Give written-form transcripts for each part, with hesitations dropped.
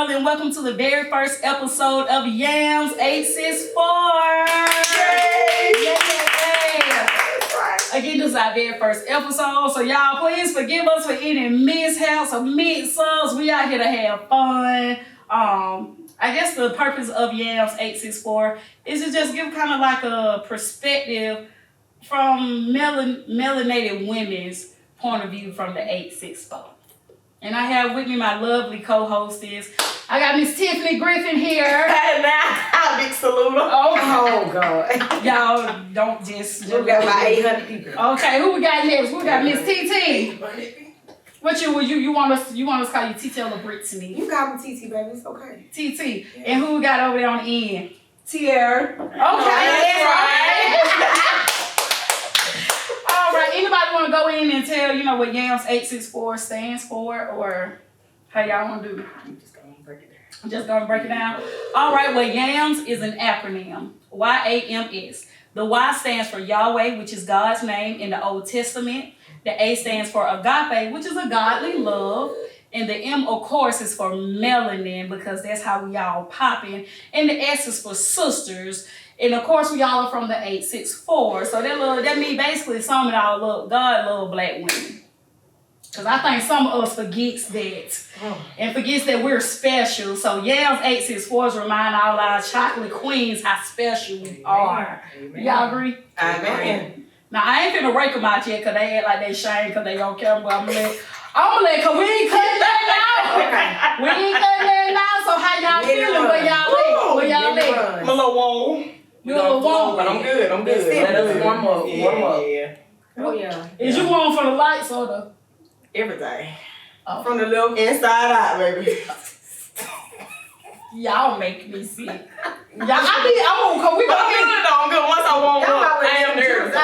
world, and welcome to the very first episode of Y.A.M.S 864. Yay! Again, this is our very first episode, so y'all please forgive us for any mishaps or mix-ups. We out here to have fun. I guess the purpose of Y.A.M.S 864 is to just give kind of like a perspective from melanated women's point of view from the 864. And I have with me my lovely co-hostess. I got Miss Tiffany Griffin here. Hey, now, big salute. Oh, God. Y'all don't just... We got about 800 people. Okay, who we got next? We got Miss TT. What you want us to call you TT or Brittany? You call me TT, baby. It's okay. TT. Yeah. And who we got over there on the end? Tierra. Okay, that's right. All right, anybody want to go in and tell, what Y.A.M.S 864 stands for, or how y'all want to do it? I'm just going to break it down. Just going to break it down. All right, well, Y.A.M.S is an acronym, Y-A.M.S. The Y stands for Yahweh, which is God's name in the Old Testament. The A stands for agape, which is a godly love. And the M, of course, is for melanin, because that's how we all popping. And the S is for sisters. And of course, we all are from the 864. So that means basically some of y'all love, God love black women. Because I think some of us forgets that. And forgets that we're special. So Y.A.M.S 864s remind all our chocolate queens how special we are. Amen. Y'all agree? Amen. Now, I ain't finna rake them out yet because they act like they shame because they on camera. I'm gonna let, because we ain't cutting that out. We ain't cutting that out. So how y'all feeling? Where y'all at? Where y'all at? I'm a little warm. You a little warm? But I'm good. Let us warm up. Yeah. Oh, yeah. Is you warm for the lights or the? Everything. Oh. From the little inside out, baby. Y'all make me sick. I'm good. We gonna I'm good. Once I warm up, I am nervous.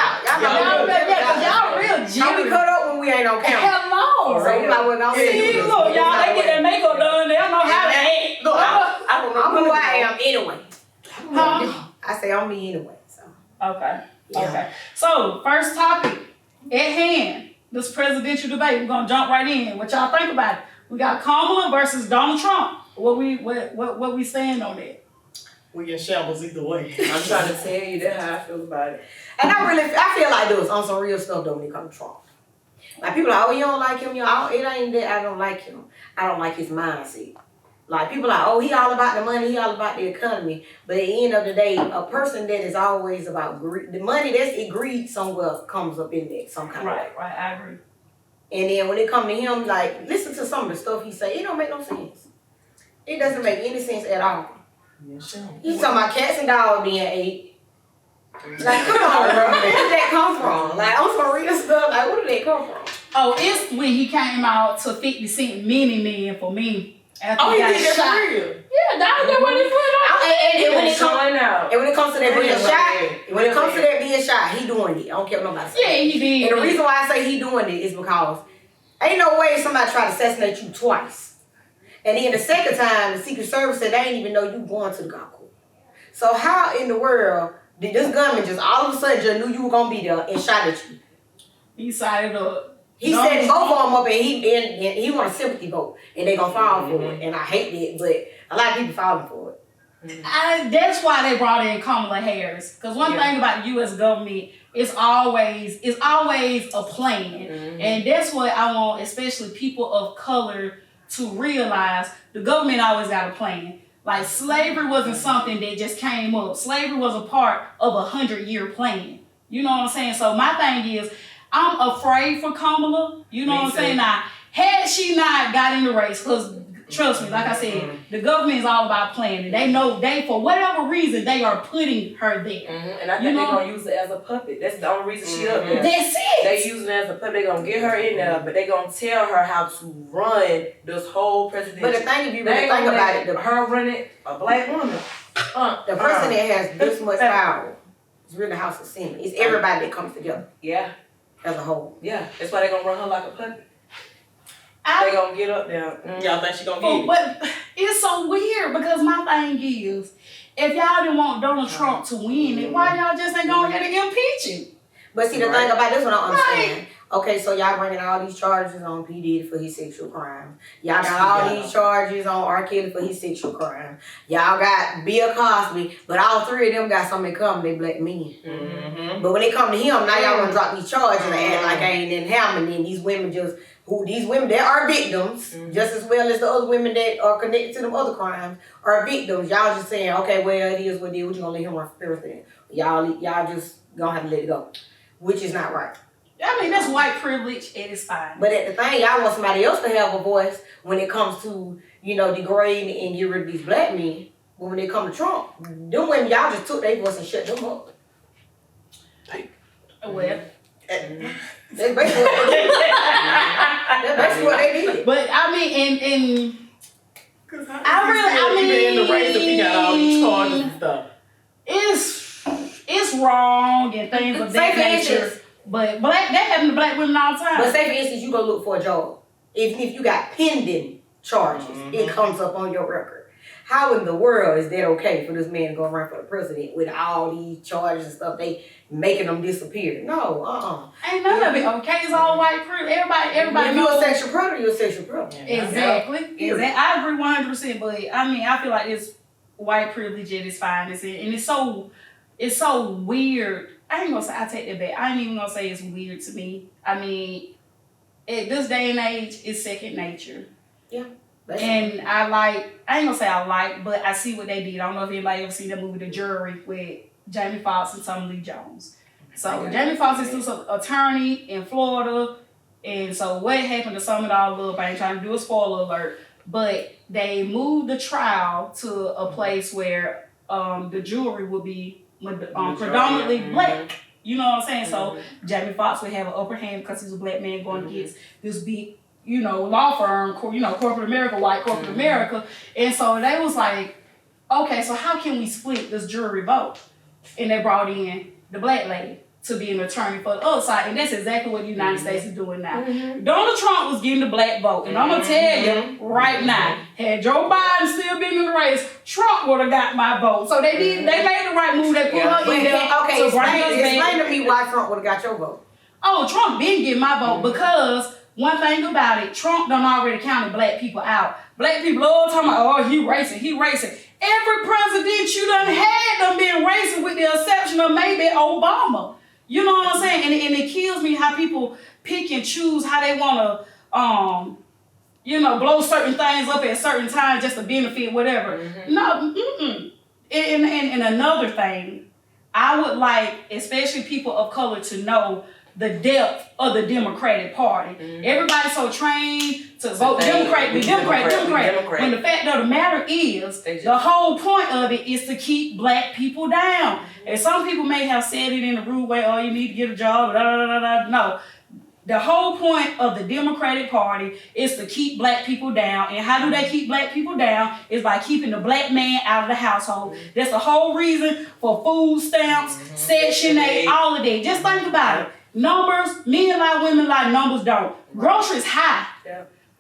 Y'all real How we jelly. cut up when we ain't on camera? Hello. So you like what I'm saying? Look, y'all, they get their makeup done. They don't know how to act. Look, I don't know who I am anyway. Huh? I say I'm me anyway. So. Okay. Yeah. Okay. So, first topic at hand. This presidential debate. We're gonna jump right in. What y'all think about it? We got Kamala versus Donald Trump. What we saying on that? We in shambles either way. I'm trying to tell you that how I feel about it. And I feel like this on some real stuff though when it comes to Trump. Like people are like, oh, you don't like him, it ain't that I don't like him. I don't like his mindset. Like people are like, oh, he all about the money, he all about the economy. But at the end of the day, a person that is always about greed, the money greed somewhere comes up in there some kind of way. Right, I agree. And then when it comes to him, like listen to some of the stuff he say, it don't make no sense. It doesn't make any sense at all. He's talking about cats and dogs being ate. Like, come on, bro. Where did that come from? Like, on some real stuff, like, where did that come from? Oh, it's when he came out to 50 Cent Mini Man for me. After Oh, he got did that shot. for real? Yeah, that's what he put on. And when it comes to that being shot, he doing it. I don't care what nobody say. Yeah, he did. And the reason why I say he doing it is because ain't no way somebody try to assassinate you twice. And then the second time, the Secret Service said they ain't even know you going to the golf course. So how in the world did this gunman just all of a sudden just knew you were gonna be there and shot at you? He sided up. He set both of them up and he want a sympathy vote and they gonna fall for it. And I hate that, but a lot of people falling for it. That's why they brought in Kamala Harris. Because one thing about the U.S. government, it's always a plan. And that's what I want, especially people of color, to realize. The government always got a plan. Like slavery wasn't something that just came up. Slavery was a part of a 100-year plan. You know what I'm saying? So my thing is, I'm afraid for Kamala. You know what I'm saying? Now, had she not got in the race, because trust me, like I said, the government is all about planning. They know for whatever reason, they are putting her there. And I think they're going to use it as a puppet. That's the only reason she up there. That's it. They use it as a puppet. They're going to get her in there, but they're going to tell her how to run this whole presidential. But the thing, if you really think about it, her running a black woman. The person that has this much power is really the House of Senate. It's everybody that comes together. Yeah. As a whole. Yeah. That's why they're going to run her like a puppet. They gonna get up there. Y'all think she gonna get it? But it's so weird because my thing is, if y'all didn't want Donald Trump to win it, why y'all just ain't going ahead and impeach him? But see, the thing about this one, I don't understand. Okay, so y'all bringing all these charges on P. Diddy for his sexual crimes. Y'all got all these charges on R. Kelly for his sexual crimes. Y'all got Bill Cosby, but all three of them got something in common. They black men. Mm-hmm. But when they come to him, now y'all gonna drop these charges and act like ain't in happening. And these women that are victims, just as well as the other women that are connected to them other crimes, are victims. Y'all just saying, okay, well, it is what it is. What you gonna let him run for president? Y'all just gonna have to let it go, which is not right. I mean, that's white privilege at its finest. But at the thing, y'all want somebody else to have a voice when it comes to, degrading and get rid of these black men. But when it come to Trump, them women, y'all just took their voice and shut them up. Well, That's basically what they did. That's basically what they did. but I mean, and Even in the race, if he got all these charges and stuff. it's wrong and things of that Say for nature. instance, But that happen to black women all the time. but say for instance, you go look for a job. Even if you got pending charges, it comes up on your record. How in the world is that okay for this man to go run for the president with all these charges and stuff? They making them disappear. No, Ain't none of it okay. It's all white privilege. Everybody If you're a knows. sexual predator, you're a sexual predator. Exactly. I agree 100%. But I mean, I feel like it's white privilege at its finest, and it's so weird. I ain't gonna say I take that back. I ain't even gonna say it's weird to me. I mean, at this day and age, it's second nature. Yeah. And I ain't gonna say I like, but I see what they did. I don't know if anybody ever seen that movie, The Jury, with Jamie Foxx and Tommy Lee Jones. So Jamie Foxx is an attorney in Florida, and so what happened to sum it all up, I ain't trying to do a spoiler alert, but they moved the trial to a place where the jury would be predominantly black. You know what I'm saying? So Jamie Foxx would have an upper hand because he's a black man going against this big, law firm, corporate America, white corporate America. And so they was like, okay, so how can we split this jury vote? And they brought in the black lady to be an attorney for the other side. And that's exactly what the United States is doing now. Donald Trump was getting the black vote. And I'm going to tell you right now, had Joe Biden still been in the race, Trump would have got my vote. So they made the right move. They put her in there to bring us back. Explain to me why Trump would have got your vote. Oh, Trump didn't get my vote because one thing about it, Trump done already counted black people out. Black people all talking about, he racist. Every president you done had done been racist with the exception of maybe Obama. You know what I'm saying? And it kills me how people pick and choose how they want to, blow certain things up at certain times just to benefit whatever. No, And another thing, I would like, especially people of color, to know the depth of the Democratic Party. Everybody's so trained to vote Democrat. When the fact of the matter is, the whole point of it is to keep black people down. And some people may have said it in a rude way, you need to get a job, No. The whole point of the Democratic Party is to keep black people down. And how do they keep black people down? Is by keeping the black man out of the household. That's the whole reason for food stamps, Section 8, all of that. Just think about it. Numbers, men like, women like, numbers don't. Groceries high.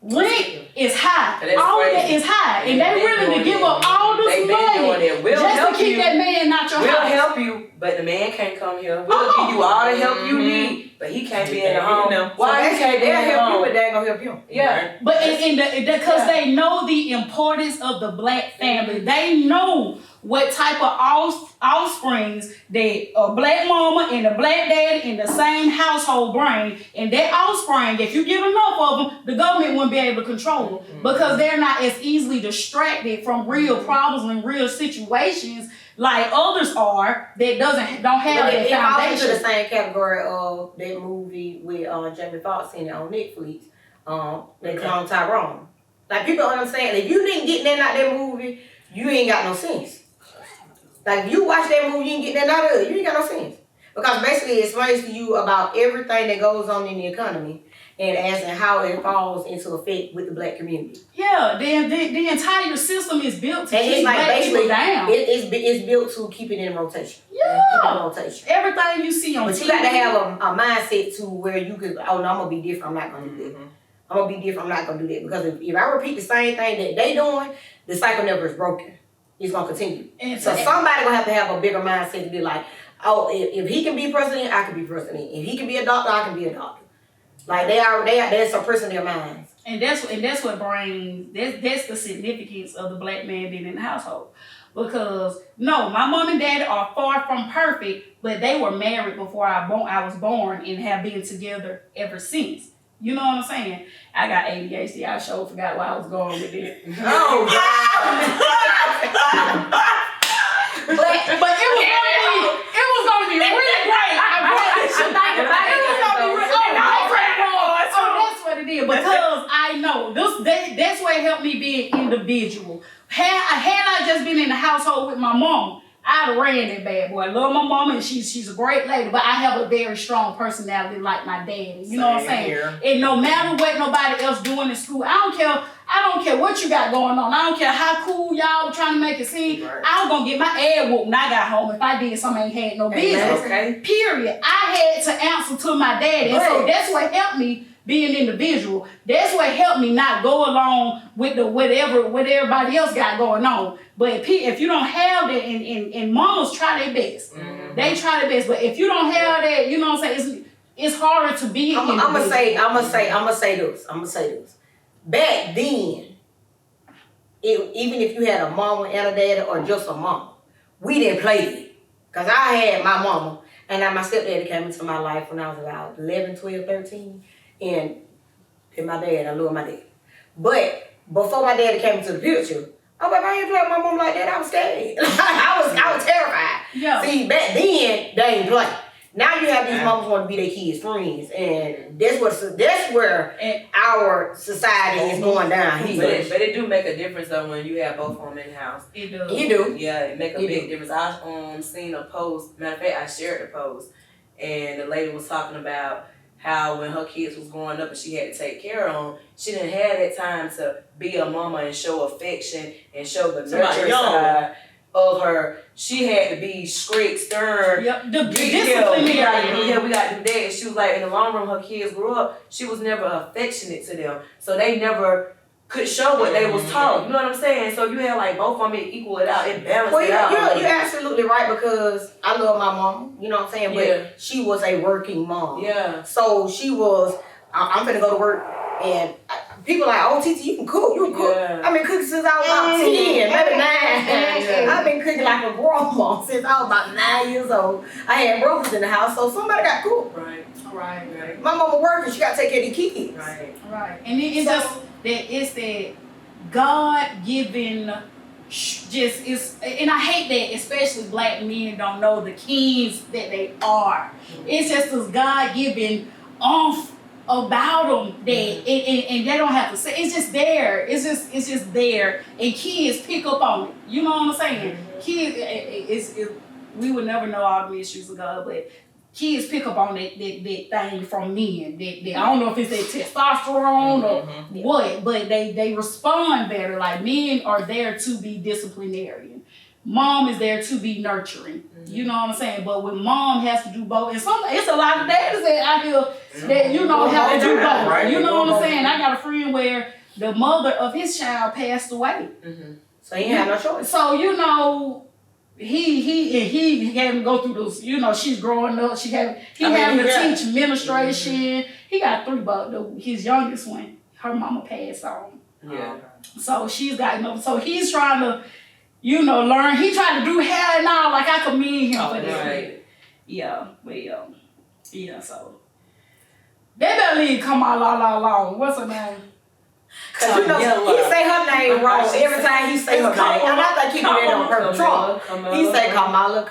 Rent is high. All of that is high. And they willing to give up all this money just to keep that man out your house. We'll help you, but the man can't come here. We'll give you all the help you need, but he can't be in the home. Why he can't? They'll help you, but they ain't gonna help him. Yeah. But because they know the importance of the black family. They know what type of offsprings that a black mama and a black dad in the same household bring. And that offspring, if you get enough of them, the government wouldn't be able to control them because they're not as easily distracted from real problems and real situations like others are that don't have that foundation. It falls into the same category of that movie with Jamie Foxx in it on Netflix. They call Tyrone. Like, people don't understand, if you didn't get that out that movie, you ain't got no sense. Like, if you watch that movie, you ain't get that out of it, you ain't got no sense. Because basically it explains to you about everything that goes on in the economy and as and how it falls into effect with the black community. Yeah, the entire system is built to and keep it's like black people down. It's built to keep it in rotation. Yeah. Keep it in rotation. Everything you see on But TV. you got to have a mindset to where you could, I'm going to be different, I'm not going to do that. I'm going to be different, I'm not going to do that. Because if I repeat the same thing that they doing, the cycle never is broken. It's going to continue. So somebody going to have a bigger mindset to be like, if he can be president, I can be president. If he can be a doctor, I can be a doctor. Like they're suppressing their minds. And that's what brings that's the significance of the black man being in the household. Because no, my mom and dad are far from perfect, but they were married before I was born and have been together ever since. You know what I'm saying? I got ADHD. I sure forgot where I was going with it. Oh But it was gonna be really great. That's what it is. Because I know that's what helped me be an individual. Had I just been in the household with my mom, I'd have ran that bad boy. I love my mom and she's a great lady, but I have a very strong personality like my daddy. You know what I'm saying? Here. And no matter what nobody else doing in school, I don't care what you got going on. I don't care how cool y'all were trying to make it seem. Right. I was gonna get my ass whooped when I got home if I did something I ain't had no business. Okay. Period. I had to answer to my daddy. And so that's what helped me be an individual. That's what helped me not go along with what everybody else got going on. But if you don't have that, and mamas try their best. Mm-hmm. They try their best. But if you don't have that, you know what I'm saying, it's harder to be an individual. I'm gonna say this. Back then, even if you had a mama and a daddy or just a mama, we didn't play it. Because I had my mama, and my stepdaddy came into my life when I was about 11, 12, 13. And my dad, I love my dad. But before my daddy came into the picture, I ain't play with my mom like that. I was scared. I was terrified. Yeah. See, back then, they ain't play. Now you have these mamas want to be their kids' friends, and that's where our society is going down here. But it do make a difference though when you have both of them in the house. It does. You do. Yeah, it make a big difference. I seen a post. Matter of fact, I shared the post, and the lady was talking about how when her kids was growing up and she had to take care of them, she didn't have that time to be a mama and show affection and show the nurture side of her. She had to be strict, stern. Yep. The disciplinary. Yeah, we got to do that. And she was like, in the long run, her kids grew up, she was never affectionate to them. So they never could show what they was taught. You know what I'm saying? So you had like both of them equal it out, it balanced it out. You're absolutely right, because I love my mom, you know what I'm saying? But she was a working mom. Yeah. So she was, I'm finna go to work, and people like, oh, Titi, you can cook. Yeah. I've been cooking since I was about 10, maybe 9. Yeah. I've been cooking like a grandma since I was about 9 years old. I had brothers in the house, so somebody got cooked. Right. My mama working, she got to take care of the kids. Right. And it's that God-given and I hate that especially black men don't know the kings that they are. It's just this God-given about them that and they don't have to say, it's just there. It's just there, and kids pick up on it. You know what I'm saying? Kids, we would never know all the issues of God, but kids pick up on that thing from men. That I don't know if it's their testosterone or what, but they respond better. Like, men are there to be disciplinarian. Mom is there to be nurturing. You know what I'm saying? But when mom has to do both, and it's a lot of daddies that out here that have to do both. Right. You know what I'm saying? I got a friend where the mother of his child passed away. So he had no choice. So he had to go through those, she's growing up. He having to teach administration. He got 3, but his youngest one, her mama passed on. Yeah. So she's got so he's trying to, learn. He tried to do hair and all. Like, I commend him for that. Right. Yeah, but so they better leave Kamala alone. What's her name? Cause he say her name wrong every time he say her name. And I think he do that on purpose. He say Kamala.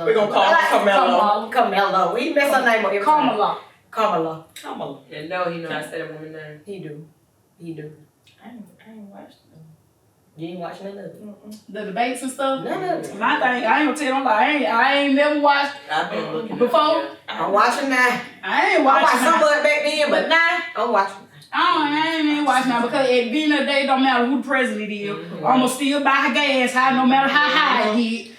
We're gonna call her Camilla. We mess her name up every time. Kamala. Yeah, no, I said a woman's name. He do. I ain't watched them. You ain't watching none of it? The debates and stuff. None of it. My thing, I ain't gonna tell them, I ain't never watched I've been looking before. I'm watching now. I ain't I watching. watched some of it back then, but now I'm watching. I ain't even watching now, because at the end of the day, it don't matter who the president is. I'ma still buy gas high, no matter how high it get.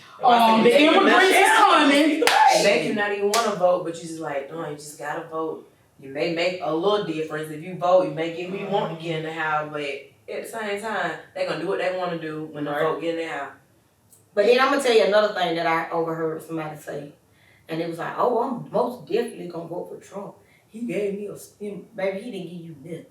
The immigrants is coming. It make you not even want to vote, but you just like, no, you just gotta vote. You may make a little difference if you vote. You may get who you want to get in the house, but at the same time, they gonna do what they want to do when the vote get in the house. But then I'm gonna tell you another thing that I overheard somebody say, and it was like, oh, I'm most definitely gonna vote for Trump. He gave me baby, he didn't give you nothing.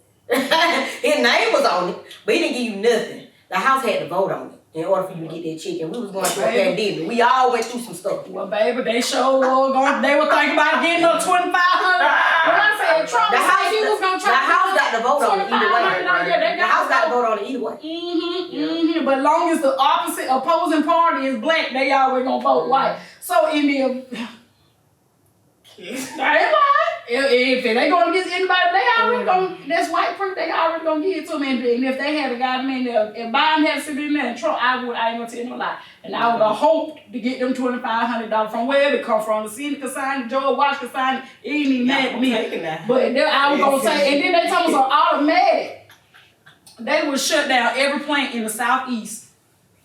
His name was on it, but he didn't give you nothing. The house had to vote on it in order for you to get that check. And we was going through a pandemic. We all went through some stuff. Well, baby, they sure were going. They were thinking about getting up $2,500. When I said Trump, The house, he was gonna try. The house got to vote on it either way. Yeah, The house got to vote on it either way. But long as the opposing party is black, they always gonna vote white. So in the if they gonna get anybody, they already gonna. That's white proof. They already gonna give it to them. And if they had a guy in there, if Biden had sit in there and Trump, I ain't gonna tell you a lie. And I would have hoped to get them $2,500 from wherever it come from. The Senate could sign it, George Wash could sign it. It ain't even mad at me. But I was gonna say, and then they told us on automatic. They would shut down every plant in the Southeast.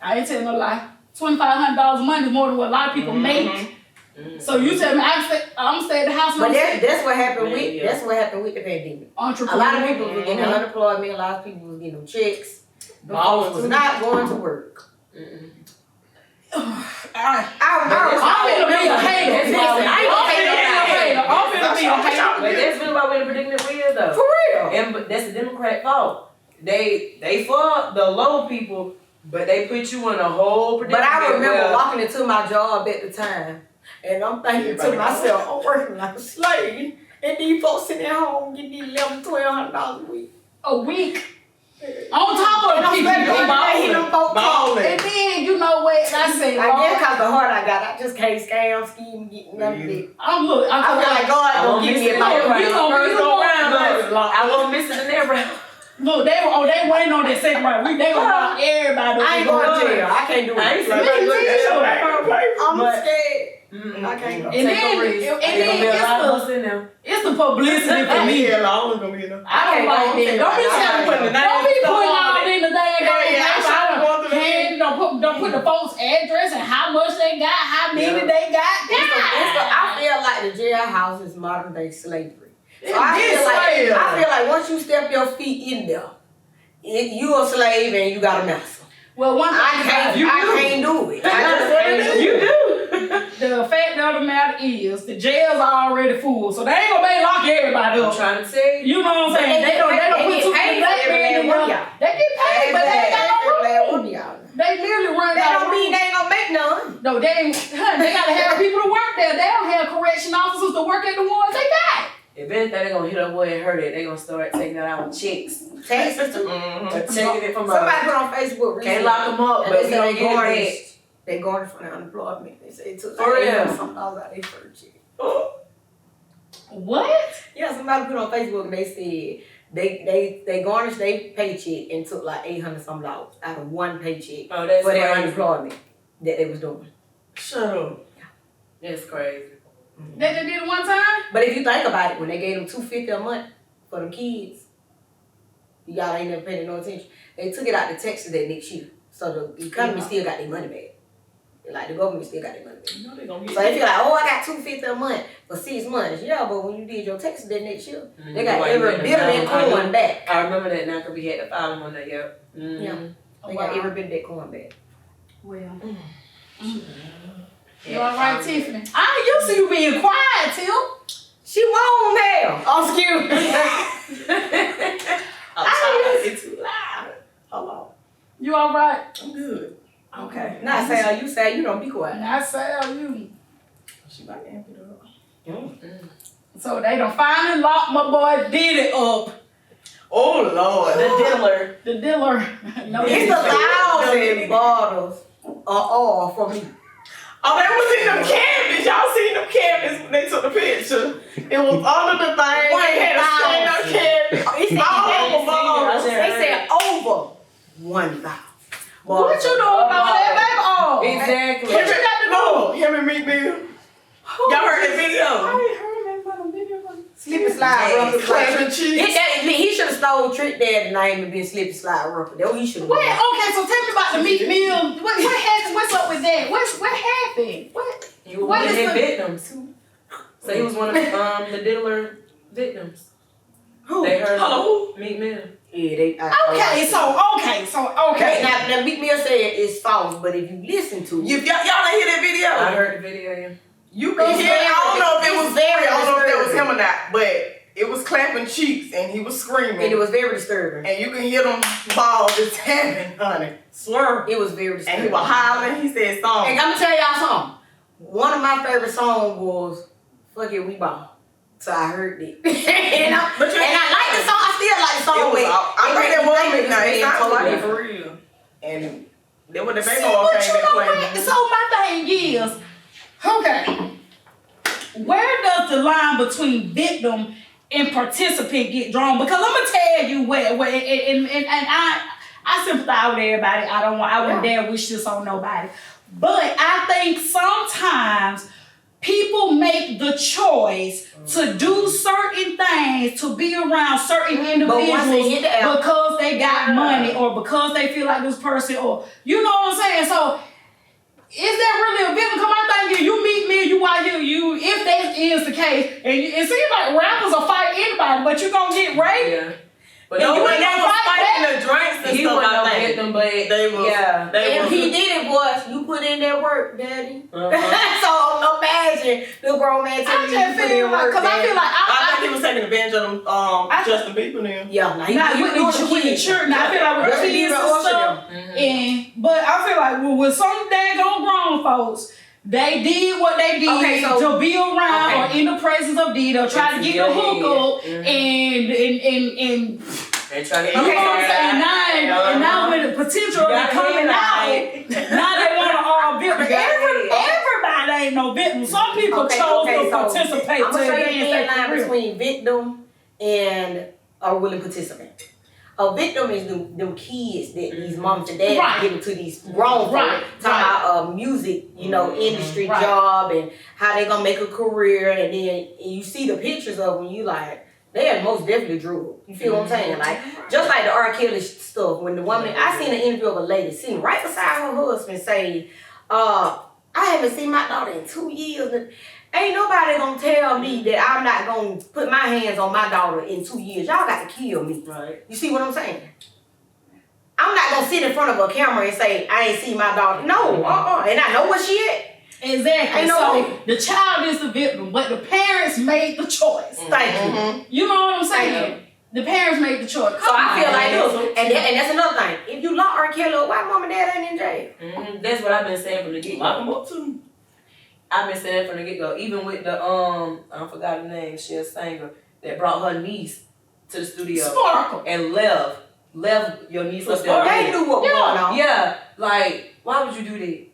I ain't telling no lie. $2,500 a month is more than what a lot of people make. So you tell me I'm stay at the house. But that's what happened with the pandemic. A lot of people was getting unemployment. A lot of people was getting them checks. The folks was not going to work. I'm finna be a hater. But that's really why we're in the predicament we is though. For real. And that's the Democrat fault. They for the low people, but they put you in a whole predicament. But I remember walking into my job at the time. And I'm thinking to myself, I'm working like a slave. And these folks sitting at home getting these $1,100, $1,200 a week. A week. On top of the people. And then, you know what? I say, I guess because the heart I got, I just can't scam, scheme, get none of it. I feel like God don't give me a life. I won't miss it in there, bro. Look, they waiting on that second round. They gonna rock everybody. I ain't going to jail. I can't do it. I'm scared. I can't go. And then it's the publicity for me. I don't like that. Don't be putting all in the dang don't put the folks' address and how much they got, how many they got. I feel like the jailhouse is modern day slavery. So I feel like once you step your feet in there, you a slave and you got a master. Well, I can't do it. I just can't do it. You do. The fact of the matter is, the jails are already full, so they ain't gonna lock everybody up. I'm trying to say. You know what I'm saying? They don't put too many black men in there. They get paid, but they ain't got no room. They literally run out. That don't mean they ain't gonna make none. No, they ain't. They gotta have people to work there. They don't have correction officers to work at the ones they got. If anything, they're gonna hit a boy and hurt it. They're gonna start taking out our checks. Taxes too. Taking it from somebody put on Facebook recently. Can't lock them up, but they garnished. They garnished from the unemployment. They said it took $800 out of their first check. What? Yeah, somebody put on Facebook and they said they garnished their paycheck and took like $800 out of one paycheck for their unemployment that they was doing. Shut up. That's crazy. They just did it one time? But if you think about it, when they gave them $250 a month for them kids, y'all ain't never paid no attention. They took it out to Texas that next year. So the economy still got their money back. Like the government still got their money back. So if you're like, oh, I got $250 a month for 6 months. Yeah, but when you did your taxes that next year, they got every bit of that coin back. I remember that now because we had to file them on that, Yeah. They got every bit of that coin back. Well. You all right, Tiffany? I used to you being quiet, Tim. She won't hell. Oh, excuse me. It's too loud. Hold on. You all right? I'm good. Okay. Now say you say you don't be quiet. I say you. She might amp it up. So they done finally locked my boy Diddy up. Oh Lord. The dealer. No, it's 1,000 bottles of oil for me. Oh, they was in them cabinets. Y'all seen them cabinets when they took the picture? It was under the thing. They had a stand-up cabinet. They said over 1,000. What you doing about that, baby? Oh, exactly. What you got to do? Him and Meek Mill. Y'all heard that video? I ain't heard that about a video. Slip and slide ruffle. Clapping cheeks. He should have stole Trick Daddy's name and been Slip and Slide Ruffle. That's what he should have done. Okay, so tell me about the Meek Mill. What happened? What's up with that? What happened? He was one of their victims. So he was one of the dealer victims. Who? They heard who? Meek Mill. Yeah, they. Okay. Now Meek Mill said it's false, but if you listen to it, y'all didn't hear that video? I heard the video. Yeah. You can hear. I don't know if it was him or not, but it was clapping cheeks and he was screaming. And it was very disturbing. And you can hear them balls just tapping, honey. Swear. It was very disturbing. And he was hollering. He said songs. And I'm gonna tell y'all something. One of my favorite songs was "Fuck It, We Ball." So I heard it. and I like the song. I still like the song. I think that was midnight. It sounded like it for real. And then when the baby See, all but came you and know played. what? So my thing is, okay, where does the line between victim and participant get drawn? Because I'm gonna tell you where and I sympathize with everybody. I wouldn't dare wish this on nobody. But I think sometimes people make the choice to do certain things, to be around certain individuals because they got money or because they feel like this person, or you know what I'm saying? So is that really a victim? Come on, think you meet me, you out here, if that is the case, and it seems like rappers will fight anybody, but you gonna get raped. Yeah. But And no, you when ain't they gonna was fight fighting back? the drinks and He stuff, wasn't I no think. victim, but They was, yeah. If he did it, boys, you put in that work, daddy. So imagine the grown man I telling you just to put feel in like, work. because I feel like I think he was taking advantage of them Justin Bieber now. Yeah, like now you do it with the children, I feel like with Justin kids Bieber and Usher stuff, them. but I feel like with some daggone grown folks, they did what they did to be around or in the presence of D, or try to get the hook up and try to you know what I'm saying? And now with the potential of it coming out, now they want to all victim. Everybody ain't no victim. Some people chose to participate I'm to gonna show you the advance thin their line career. between victim and a willing participant. A victim is them kids that these moms and dads give to these grown folks. Talking about music, industry job and how they gonna make a career, and then you see the pictures of them, you like, they are most definitely drugged. You feel what I'm saying? Like, just like the R. Kelly stuff, when the woman, I seen an interview of a lady sitting right beside her husband saying, I haven't seen my daughter in 2 years. And ain't nobody gonna tell me that I'm not gonna put my hands on my daughter in 2 years. Y'all got to kill me. Right. You see what I'm saying? I'm not gonna sit in front of a camera and say, I ain't seen my daughter. No, and I know where she at. Exactly. Ain't no So way. the child is the victim, but the parents made the choice. Thank you. You know what I'm saying? The parents made the choice. So I feel like this, and that's another thing. If you lock R. Kelly up, why mom and dad ain't in jail? That's what I've been saying from the get-go. Lock him up too. I've been saying from the get-go. Even with the, I forgot her name, she a singer, that brought her niece to the studio. Sparkle. And left your niece up there. They knew what was going on. Yeah, like, why would you do that?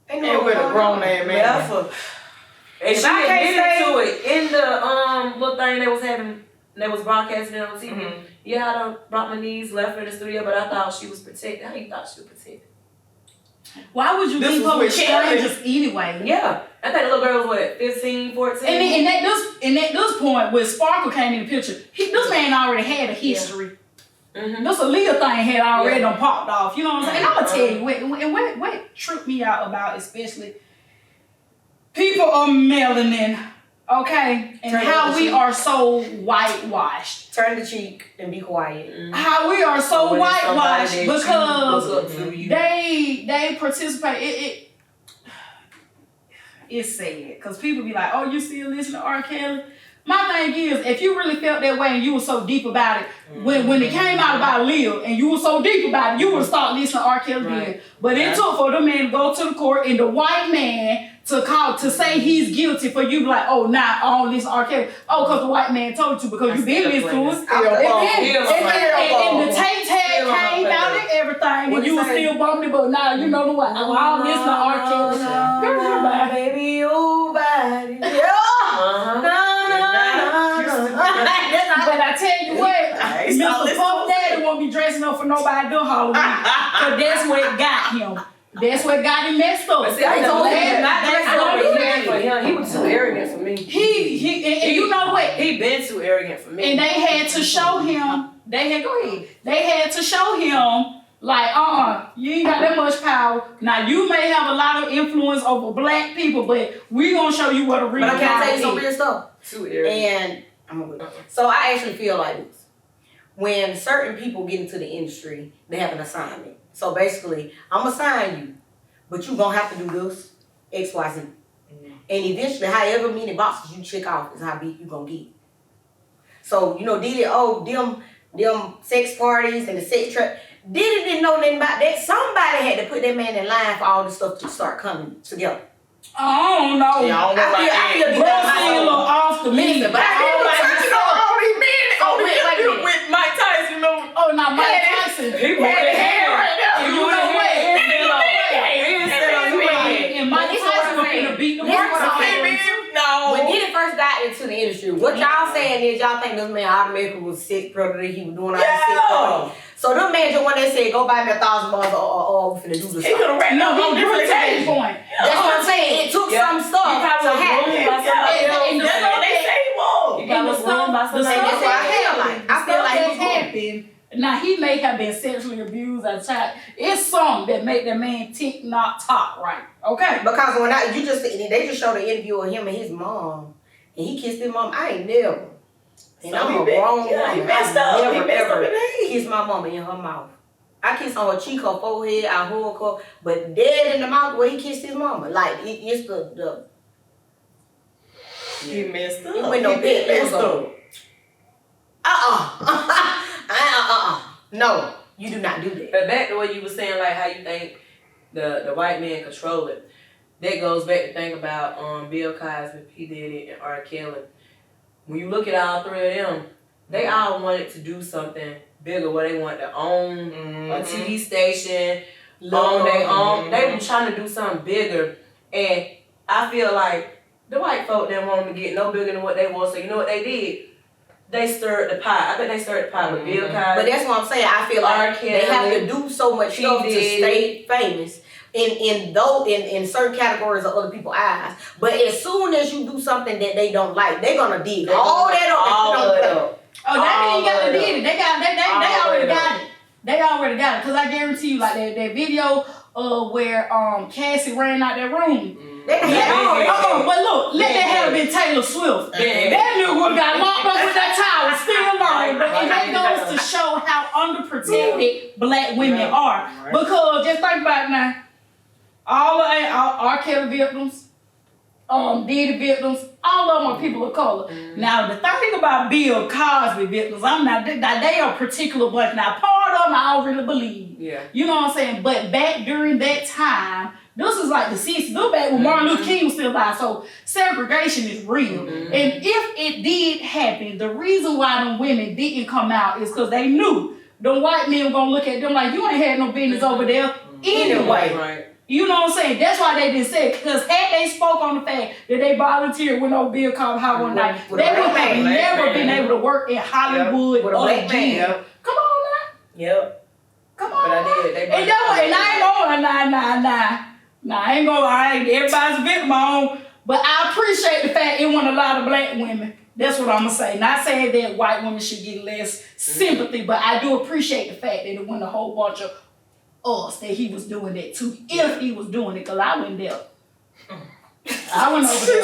They knew And what with was a going grown on. ass man. Left her. And she admitted to it in the little thing they was having, they was broadcasting it on TV. Yeah, I done brought my niece, left her in the studio, but I thought she was protected. How you thought she was protected? Why would you This leave was her with with Kelly. strangers anyway? Yeah. I think the little girl was what, 15, 14? And at this point, when Sparkle came in the picture, this man already had a history. This Aaliyah thing had already done popped off. You know what I'm saying? And I'm gonna tell you what tripped me out about, especially people of melanin, okay, and how we are so whitewashed. Turn the cheek and be quiet. How we are so whitewashed because they they participate. It's sad because people be like, "Oh, you still listen to R. Kelly?" My thing is, if you really felt that way and you were so deep about it, when it came out about Lil and you were so deep about it, you would have started listening to R. Kelly then. But it took for the man to go to the court and the white man to say he's guilty for you to be like, oh, nah, I don't listen to R. Kelly. Oh, because the white man told you because you been listening to it. And the tape tag came out and everything, and you were still bumping it, but now you know the white. I don't listen to R. Kelly. Girl, bye. Baby, you body. But I tell you what, Mr. Puff Daddy won't be dressing up for nobody to Halloween. Cause that's what got him. That's what got him messed up. See, I told him he was too arrogant for me. And you know what? He been too arrogant for me. And they had to show him. They had to show him like, you ain't got that much power. Now you may have a lot of influence over black people, but we gonna show you what a real. But I can't tell you some real stuff. Too arrogant. And so I actually feel like this. When certain people get into the industry, they have an assignment. So basically, I'm gonna assign you, but you gonna have to do this, X, Y, Z. And eventually, however many boxes you check off is how big you gonna get. So, you know, Diddy, them sex parties and the sex trap. Diddy didn't know nothing about that. Somebody had to put that man in line for all this stuff to start coming together. I don't know. Yeah, I don't know about I feel that. Bro, seem a little off to me. Listen, but I I don't like touching on all these men on the wait a interview minute. with Mike Tyson, you know. Oh, now Mike Tyson. He put his hand right there. And you know what? And Mike This is Tyson what was I'm finna beat the This is works what I'm out of saying. him. No. When Diddy first got into the industry, what y'all saying is y'all think this man automatically was sick predator, he was doing all this sick parties. So them man just one that said go buy me $1,000 or we finna do this He could stuff. have ran No, up on he grew different to that occasions. point. That's what I'm saying. It took some stuff to happen. And the That's what they say he was. And the stuff That's what I feel like. I feel like he was good. happened. Now he may have been sexually abused as a child. It's something that make that man tick, not top right. Okay. Because when they just showed an interview of him and his mom, and he kissed his mom. I ain't never. And So I'm he a been- grown yeah, he woman. messed I up. He never messed up ever in the head. kissed my mama in her mouth. I kissed on her cheek, her forehead, I hug her, but dead in the mouth where he kissed his mama. Like it's the He messed up. it went no He pit. It was messed a no, you do not do that. But back to what you were saying, like how you think the white man control it. That goes back to think about Bill Cosby, P. Diddy, and R. Kelly. When you look at all three of them, they all wanted to do something bigger, where they wanted to own a TV station, own their own. They were trying to do something bigger, and I feel like the white folk didn't want them to get no bigger than what they want. So you know what they did? They stirred the pot. I bet they stirred the pot with Bill Cosby. But that's what I'm saying. I feel like R. they have Kelly, to do so much P. stuff to Diddy. stay famous in certain categories of other people's eyes. But as soon as you do something that they don't like, they're gonna dig all that up and put it on. Oh, that mean you got to All did it. They already got it. They already got it. Cause I guarantee you, like that video where Cassie ran out that room. But look, let that have been Taylor Swift. That nigga got locked up with that towel, still lying. And that goes to show how underprotected black women are. Because just think about it now, all R. Kelly victims, Diddy victims, all of them are people of color. Now the thing about Bill Cosby victims, they are particular black. Now part of them I don't really believe. Yeah. You know what I'm saying? But back during that time, this was like the 60s. Look back when Martin Luther King was still alive. So segregation is real. And if it did happen, the reason why them women didn't come out is because they knew the white men were gonna look at them like, you ain't had no business over there anyway. Right. You know what I'm saying? That's why they didn't say it. Because had they spoke on the fact that they volunteered with no Bill Cosby High one night, they would have never been able to work in Hollywood With a black again. man. Come on now. Yep. Come on. But I did. They And that way, and I ain't gonna, I ain't everybody's a victim on, but I appreciate the fact it wasn't a lot of black women. That's what I'm gonna say. Not saying that white women should get less sympathy, but I do appreciate the fact that it wasn't a whole bunch of us that he was doing that too. If he was doing it, because I went there. I went over there.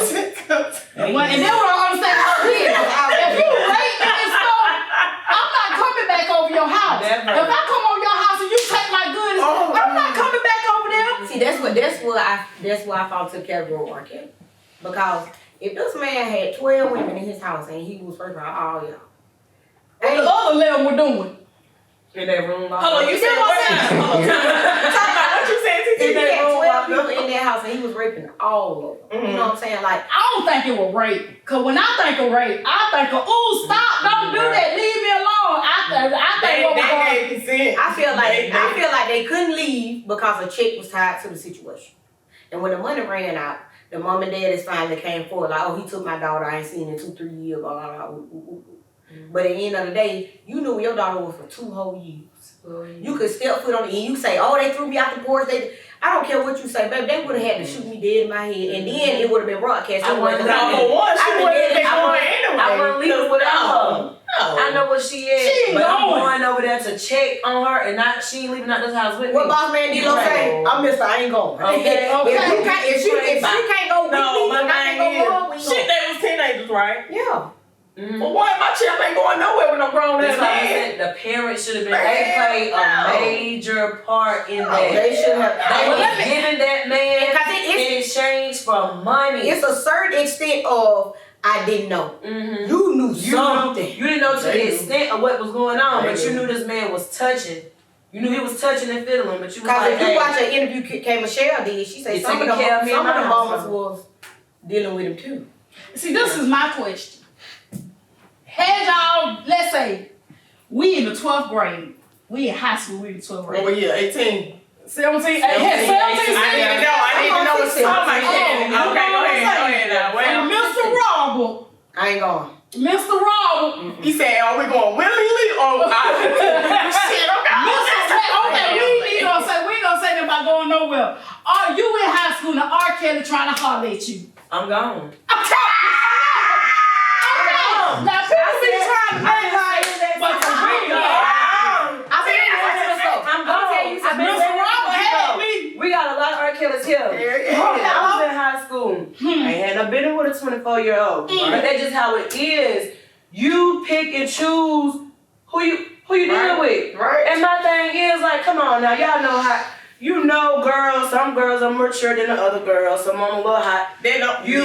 And then what I understand out here, if you rape me and stuff, I'm not coming back over your house. Never. If I come over your house and you take my goods, I'm not coming back over there. See, that's why I fall to the category of R. Kelly. Because if this man had 12 women in his house and he was first around all y'all, What the other 11 were doing? In that room. Hold on, you said what? Hold on. Talk about what you said. if he That had room 12 locked people in that house and he was raping all of them, you know what I'm saying? Like, I don't think it was rape. Because when I think of rape, I think of, ooh, stop, don't do that, leave me alone. I think what was going gave consent. I feel like they couldn't leave because a check was tied to the situation. And when the money ran out, the mom and dad finally came forward like, oh, he took my daughter, I ain't seen her in 2-3 years, blah, blah, blah. But at the end of the day, you knew where your daughter was for 2 whole years. You could step foot on it and you say, oh, they threw me out the porch. I don't care what you say, baby. They would have had to shoot me dead in my head. And then it would have been broadcast. I wouldn't leave it without her. I know what she is, She ain't but I'm going. going over there to check on her, and she ain't leaving out this house with me. What boss man D-Lo say? I miss her, I ain't going. Okay. If she can't go with me, my and I thing can't go with her, we is, going. shit, they was teenagers, right? Yeah. But why my children ain't going nowhere with no grown That's ass why I man? said the parents should have been. They played a major part in that. They should have. They was giving that man Because in exchange for money. it's a certain extent of I didn't know. Mm-hmm. You knew something. You didn't know to They the knew. extent of what was going on, They but you knew. knew this man was touching. You knew he was touching and fiddling, but you was Because like, if you hey, watch an interview K Michelle did, she said You some of taking the care of me in my house, moments huh? was dealing with him too. See, this is my question. Had y'all, let's say, we in the 12th grade. We in high school, we in the 12th grade. What year? 18. 17, 17, I need to know what song I can. Oh, Okay, go ahead now. And Well, Mr. Robert, I ain't going. Mr. Robert, he said, "Are we going willingly or shit?" okay, we ain't gonna say that about going nowhere. Are you in high school and R. Kelly trying to holler at you? I'm gone. Now people be trying to make like, but for real, I'm gone. Mr. Robert had me. We got a lot of R. Kellys here. Yeah. I was in high school. I ain't had no business with a 24-year-old. But that's just how it is. You pick and choose who you dealing with. Right. And my thing is like, come on now, y'all know how. You know, girls. Some girls are mature than the other girls. Some of them a little hot. They don't. You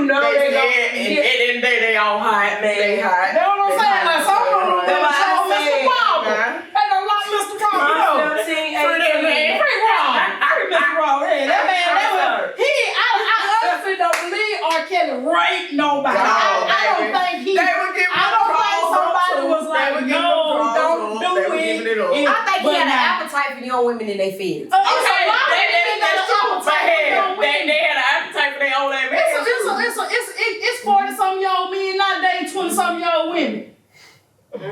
know they gon' and then they all hot, man. They hot. That's what I'm saying. Like some of them That's what I show Mr. said. Robert. They don't like Mr. Robert. I'm 17, Pretty wrong. Pretty Mr. Robert. Yeah, that man, I honestly don't believe R. Kelly raped nobody. I don't think he. They were giving I don't think somebody was like, no, don't do it. I think he But had an now- appetite for young women in their feelings. Okay, that's true. But they had an appetite for their own man. It's 40-some-year-old men not dating 20-some-year-old women.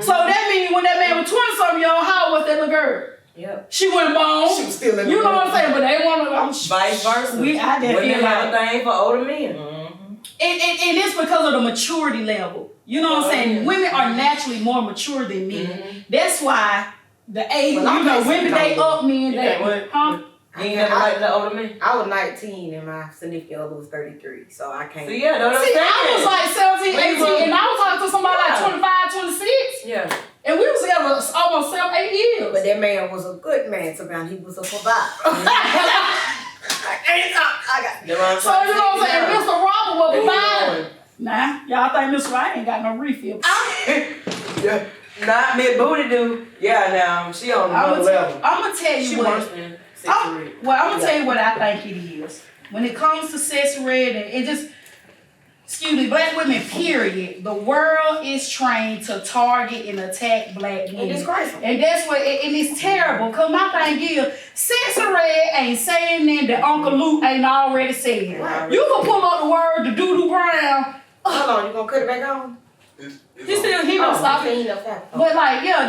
So that means when that man was 20-some-year-old, how was that little girl? Yep. She went bone. She was still in the You know what I'm saying? But they want to. Vice versa. I just Women feel have like a thing for older men. and it's because of the maturity level. You know what I'm saying? Women are naturally more mature than men. That's why the age, Well, women they up men. Huh? You ain't never liked the older men. I was 19 and my significant other was 33, so I can't. So yeah, no, See, I was like 17, 18, and I was talking to somebody like 25, 26. yeah. And we was together almost 7, 8 years. But that man was a good man, so he was a provider. So you know what I'm saying? Mr. Robert was providing. Nah, y'all think Mr. Right ain't got no refill. Yeah. Not me booty do. Yeah, now she on another level. I'm gonna tell you She what. worse than 63. I'm gonna tell you what I think it is. When it comes to sex red and it just, excuse me, black women, period. The world is trained to target and attack black women. It's crazy. And that's what, and it's terrible. Cause my thing is, sex red ain't saying that the Uncle Luke ain't already said. Right. You can pull up the word to Doodoo Brown. Hold on, you gonna cut it back on? He don't stop it. But like, yeah,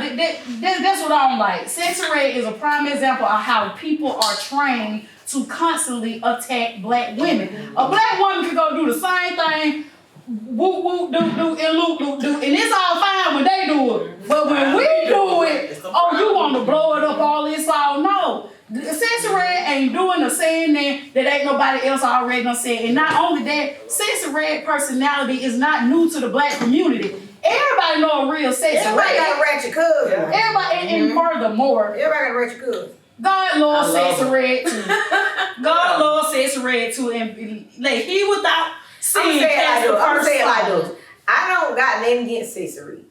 that's what I don't like. Sex red is a prime example of how people are trained to constantly attack black women. A black woman can go do the same thing, whoop whoop doo doo and loop doo doo, and it's all fine when they do it. But when we do it, oh, you want to blow it up all this all no. The Sexy Red ain't doing or saying that ain't nobody else already gonna say. And not only that, Sexy Red personality is not new to the black community. Everybody know a real Sexy Everybody Red. got a ratchet cousin. Everybody, and furthermore, Everybody got a ratchet cousin. God loves I love Sexy him. Red too. God loves Sexy Red too, and like he without I'm seeing saying past the like I'm first saying like song. this. I don't got nothing against Cicely.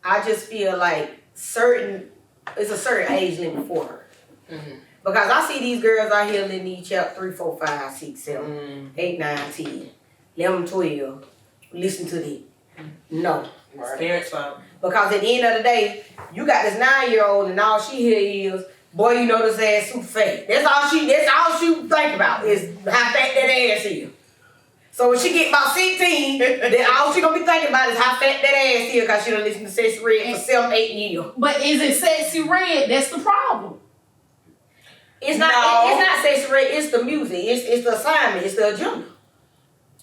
I just feel like it's a certain age limit for her. Because I see these girls out here letting each out 3, 4, 5, 6, 7, 8, 9, 10, 11, 12. Listen to them. No. It's parents' fault. Because at the end of the day, you got this 9-year-old and all she hear is, boy, you know this ass super fat. That's all she think about is how fat that ass is. So when she get about 16, then all she gonna be thinking about is how fat that ass is because she done listened to Sexy Red for 7, 8 years. But is it Sexy Red? That's the problem. It's not Sexy Red, it's the music, it's the assignment, it's the agenda.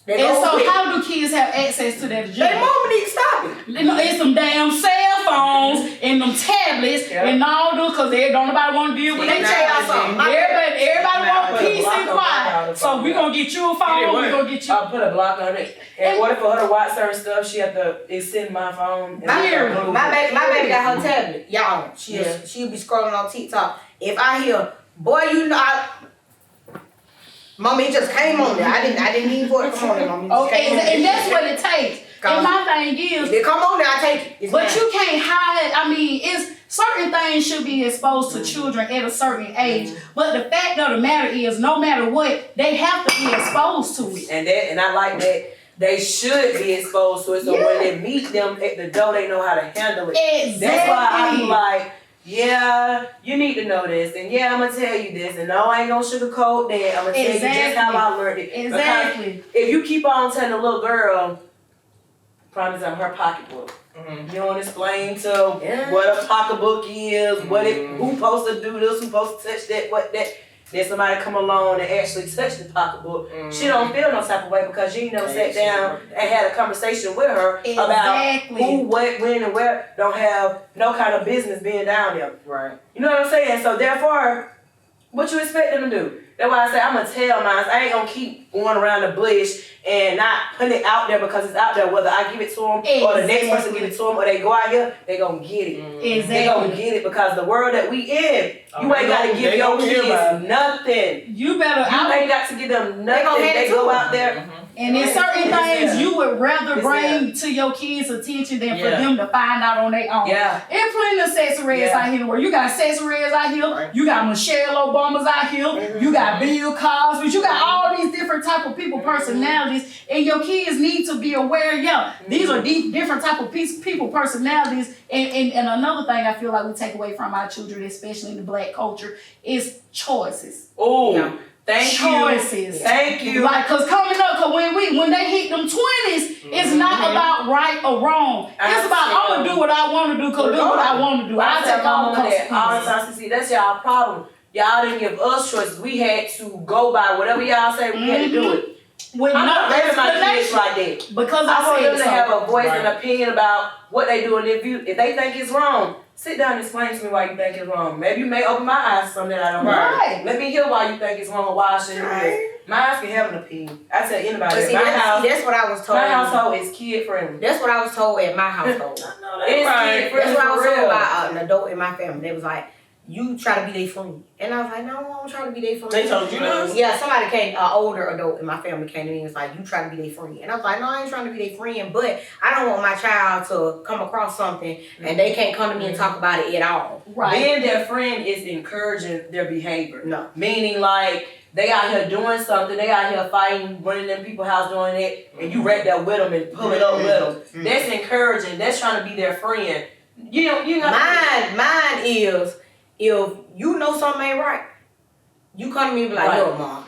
And so how do kids have access to that Their agenda? mama need to stop it. It's them damn cell phones and them tablets and all those, because they don't nobody want to deal with Let me that. tell y'all something. Everybody want put a peace block and on quiet. the So we gonna get you a phone, we gonna get you. I'll put a block on it. In order for her to watch certain stuff, she have to send my phone. My baby got her tablet. Y'all, she'll be scrolling on TikTok. If I hear, boy, you know Mommy, it just came on there. I didn't even for it to come on there, Mommy. It just Okay, came on and there. that's what it takes. And my thing is, If it come on there, I take it. It's but mine. you can't hide. I mean, it's certain things should be exposed to children at a certain age. But the fact of the matter is, no matter what, they have to be exposed to it. And I like that they should be exposed to it. So when they meet them at the door, they know how to handle it. Exactly. That's why I be like, yeah, you need to know this, and yeah, I'm gonna tell you this, and no, I ain't gonna sugarcoat that. I'm gonna tell you just how I learned it. Exactly. Because if you keep on telling a little girl, promise I'm her pocketbook. You don't explain to what a pocketbook is, what it, who supposed to do this, who supposed to touch that, what that. Then somebody come along and actually touch the pocketbook. She don't feel no type of way because you never sat down and had a conversation with her about who, what, when, and where. Don't have no kind of business being down there. Right. You know what I'm saying? So therefore, what you expect them to do? That's why I say I'm gonna tell mine. I ain't gonna keep going around the bush and not put it out there because it's out there. Whether I give it to them or the next person give it to them or they go out here, they gonna get it. Exactly. They gonna get it because the world that we in, you ain't gotta give your kids nothing. You better. You ain't got to give them nothing. They go out there. And there's certain things you would rather bring to your kids' attention than for them to find out on their own. Yeah. There's plenty of sexarettes out here where you got sexarettes out here, you got Michelle Obamas out here, you got Bill Cosby, you got all these different type of people personalities, and your kids need to be aware, these are different type of people personalities. And another thing I feel like we take away from our children, especially in the black culture, is choices. Oh. Thank choices. you. Thank you. Like, cause coming up, cause when they hit them 20s, it's not about right or wrong. It's about I'm gonna do what I want to do, cause do what I want to do. I take all the consequences. See, that's y'all problem. Y'all didn't give us choices. We had to go by whatever y'all say. We had to do it. With I'm no not raising my kids explanation. like that. Because I want them to so. have a voice and opinion about what they do, and if they think it's wrong, sit down and explain to me why you think it's wrong. Maybe you may open my eyes to something that I don't know. Let me hear why you think it's wrong or why I shouldn't do this. My eyes can have an opinion. I tell anybody. But see, that's what I was told. My household is kid friendly. That's what I was told at my household. It's kid friendly. That's what I was for told real. by an adult in my family. They was like, you try to be their friend. And I was like, no, I don't try to be their friend. They told you this? Yeah, somebody came, an older adult in my family came to me and was like, you try to be their friend. And I was like, no, I ain't trying to be their friend, but I don't want my child to come across something and they can't come to me and talk about it at all. Right. Being their friend is encouraging their behavior. No. Meaning like, they out here doing something, they out here fighting, running in people's house doing it, and you right there with them and pull it up with them. That's encouraging. That's trying to be their friend. You know, Mine is, if you know something ain't right, you come to me and be like, look, Mom,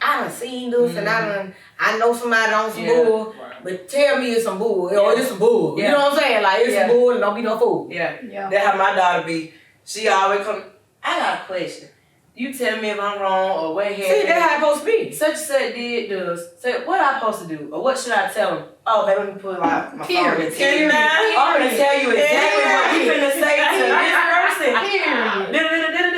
I done seen this and I know somebody on some bull, but tell me it's some bull, or it's some bull. You know what I'm saying? Like, it's some bull and don't be no fool. Yeah. That's how my daughter be. She always come, I got a question. You tell me if I'm wrong or what happened. See, that's how it's supposed to be. Such and such did this. Say, what I supposed to do? Or what should I tell them? Oh, baby, let me pull out my phone and tell you. I'm going to tell you exactly what you finna say to this person.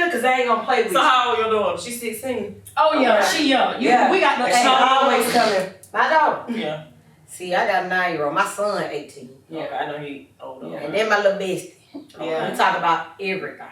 Because they ain't going to play with you. So how old your daughter? She's 16. Oh yeah, she young. We got the she always coming. My daughter. Yeah. See, I got a 9-year-old. My son 18. Yeah, I know he older. Yeah. And then my little bestie. Yeah. We talk about everything.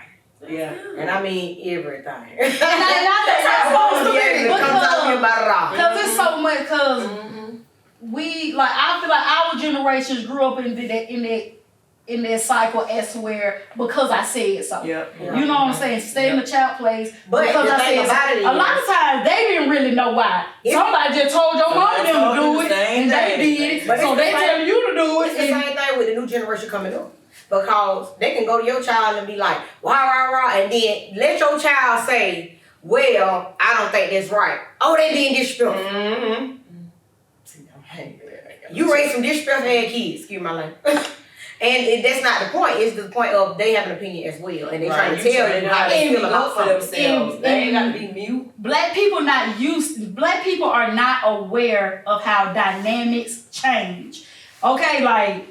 Yeah. And I mean everything. That's how it's supposed to be. Come talk to me about it all. Because it's so much. Because we like, I feel like our generations grew up in that cycle as to where because I said so. Yep. You know what I'm saying? Stay in the child place. But because the I thing said about so. it is, A lot of times they didn't really know why. Somebody just told your mom them to do it, and they did it. But So they tell you to do it. It's the same thing with the new generation coming up. Because they can go to your child and be like, rah, and then let your child say, well, I don't think that's right. Oh, they being disrespectful. You raise some disrespectful ass kids, excuse my language. And that's not the point. It's the point of they have an opinion as well. And they trying to tell you how they feel about for something. themselves. They ain't got to be mute. Black people are not aware of how dynamics change. Okay, like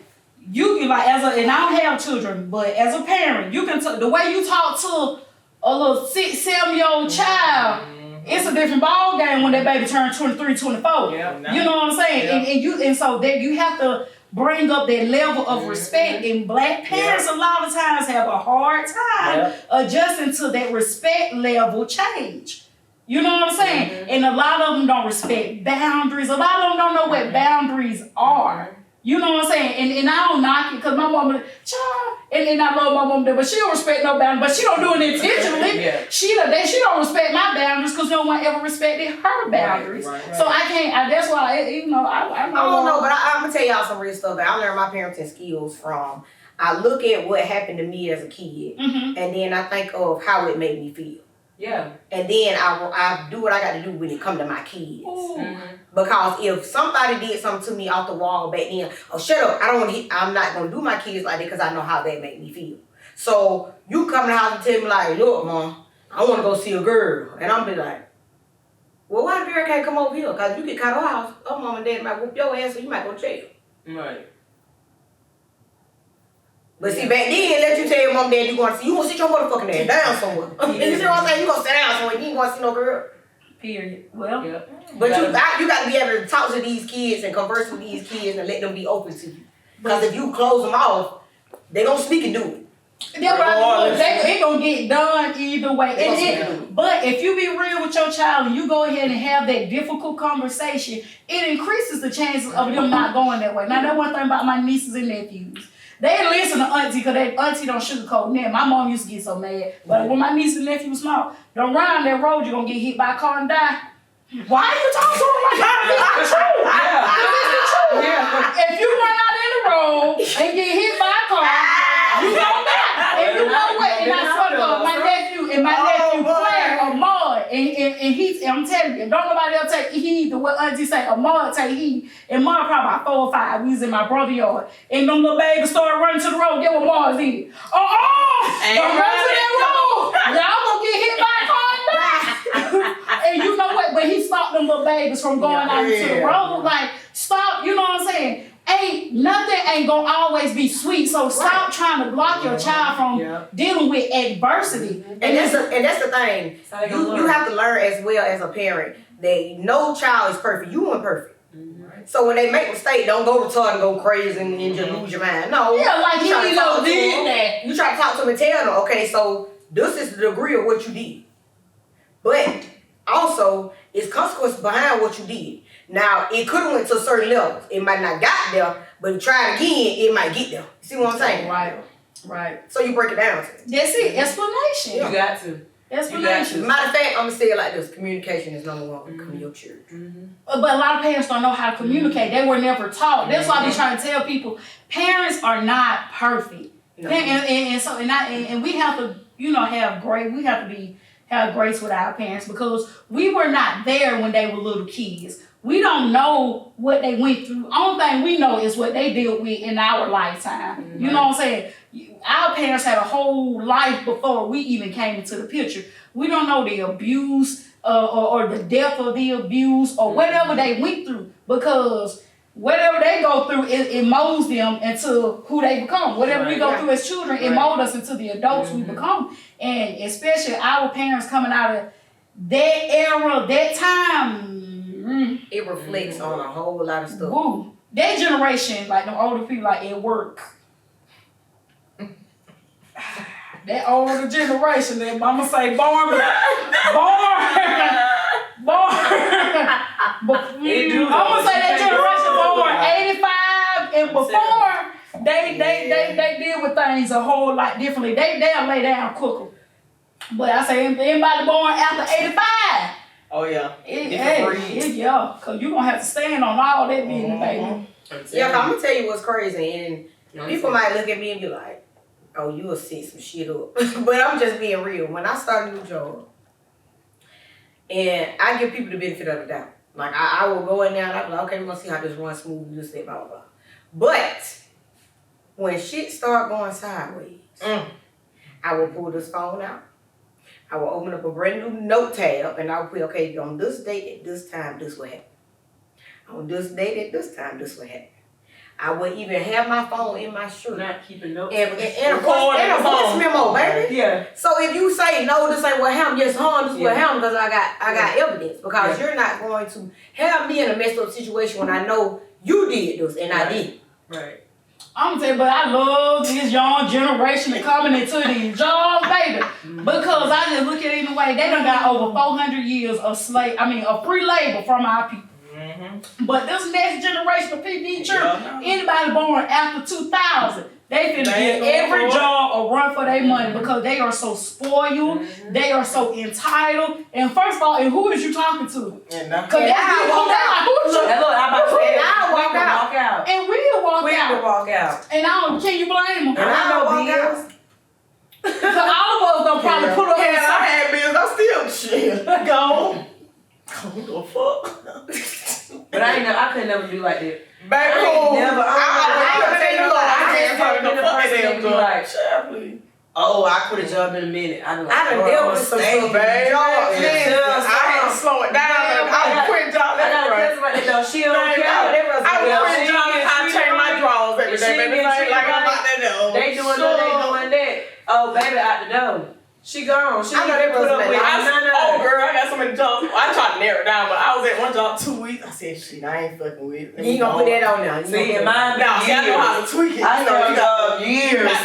you can like and I don't have children, but as a parent, you can the way you talk to a little 6-7-year-old child, it's a different ball game when that baby turns 23, 24. Yeah, you know what I'm saying? And so that you have to bring up that level of respect. And black parents a lot of times have a hard time adjusting to that respect level change. You know what I'm saying? Mm-hmm. And a lot of them don't respect boundaries. A lot of them don't know what boundaries are. You know what I'm saying? And I don't knock it because my mama, child, and I love my mom, but she don't respect no boundaries. But she don't do it intentionally. Yeah. She don't respect my boundaries because no one ever respected her boundaries. Right. So I can't. That's why I don't know, but I'm gonna tell y'all some real stuff that I learned my parenting skills from. I look at what happened to me as a kid, Mm-hmm. and then I think of how it made me feel. Yeah. And then I do what I got to do when it come to my kids. Mm-hmm. Because if somebody did something to me off the wall back then, oh, shut up, I'm not going to do my kids like that because I know how that made me feel. So you come to the house and tell me like, look, Mom, I want to go see a girl. And I'm be like, well, why the girl can't come over here? Because you get caught our house, oh, Mom and Dad might whoop your ass or you might go to jail. Right. But see, back then, let you tell your mom and dad you going to sit your motherfucking ass down somewhere. You see what I'm saying? You going to sit down somewhere. You ain't going to see no girl. Period. Well, Yeah. But you got to be able to talk to these kids and converse with these kids and let them be open to you. Because if you close them off, they going to speak and do it. that's what I mean. It gonna get done either way. They gonna And speak and do it. but if you be real with your child and you go ahead and have that difficult conversation, it increases the chances of them not going that way. Now, that's one thing about my nieces and nephews. They listen to auntie because auntie don't sugarcoat them. My mom used to get so mad. But when my niece and nephew was small, don't run on that road, you're going to get hit by a car and die. Why are you talking to them like that? It's the truth. It's the truth. Yeah. If you run out in the road and get hit by a car, you gonna die. And you know what? And I swear to God, my nephew playing a mud. And I'm telling you, don't nobody else take heed to what auntie say. A mud take heed. And mud probably about 4 or 5. We was in my brother's yard. And them little babies started running to the road. Get what Mars did. Don't run to that road. Y'all gonna get hit by a car and die. And you know what? But he stopped them little babies from going out into the road. Like, stop, you know what I'm saying? Nothing ain't gonna always be sweet. So stop trying to block your child from dealing with adversity. And that's the thing. You have to learn as well as a parent that no child is perfect. You weren't perfect. Mm-hmm. So when they make a mistake, don't go retarded and go crazy and just lose your mind. No. Yeah, like he did that. You try to talk to them and tell them, okay, so this is the degree of what you did. But also, it's consequences behind what you did. Now, it could have went to a certain level. It might not got there, but try it again, it might get there. See what I'm saying? Right. So you break it down to it. That's it. Explanation. You got to. Explanation. Matter of fact, I'm going to say it like this. Communication is number one. Come to your children. Mm-hmm. But a lot of parents don't know how to communicate. They were never taught. That's why I be trying to tell people, parents are not perfect. No. And we have to, have grace. We have to have grace with our parents because we were not there when they were little kids. We don't know what they went through. Only thing we know is what they dealt with in our lifetime. Mm-hmm. You know what I'm saying? Our parents had a whole life before we even came into the picture. We don't know the abuse or the depth of the abuse or whatever they went through because whatever they go through, it molds them into who they become. Whatever we go through as children, it molds us into the adults we become. And especially our parents coming out of that era, that time, it reflects on a whole lot of stuff. Woo. That generation, like the older people, like at work. That older generation, that mama say born. I'm gonna say that generation born 85 and before, they deal with things a whole lot differently. They'll lay down quicker. But I say anybody born after 85. Oh yeah. Cause you gonna have to stand on all that business, baby. Yeah, I'm gonna tell you what's crazy, and people might look at me and be like, "Oh, you will set some shit up," but I'm just being real. When I start a new job, and I give people the benefit of the doubt, like I will go in there and I'm like, "Okay, we're gonna see how this runs smooth, this and blah blah blah." But when shit start going sideways, I will pull this phone out. I will open up a brand new note tab and I'll put, okay, on this date at this time, this will happen. On this date at this time, this will happen. I will even have my phone in my shirt. Not keeping notes. And a voice memo, baby. Yeah. So if you say, no, this ain't what happened, yes, this is what happened because I got evidence. Because you're not going to have me in a messed up situation when I know you did this and I did. Right. I'm saying, but I love this young generation that coming into these jobs, baby. Because I just look at it in a way, they done got over 400 years of of free labor from our people. But this next generation of people in church, anybody born after 2000, they finna get every job a run for their money because they are so spoiled, they are so entitled. And first of all, and who is you talking to? Because I walk out. And we'll walk out. And can you blame them? And I know bills. Because all of us gonna probably put up. Hell, I had bills. I still shit. Go. What the fuck? But I could never be like that. Baby, I quit a job in a minute. I done dealt with some stuff, babe. I had to slow it down. I quit job. She don't care. I quit job. I change my drawers every day, baby. Like I'm about that though. They doing that. Oh, baby, out the door. She gone. She I know they put up with Oh, girl, I got so many jobs. I tried to narrow it down, but I was at one job 2 weeks. I said, shit, I ain't fucking with it. You ain't gonna put that on now. See, in mine, no, I know how to tweak it. I know years. I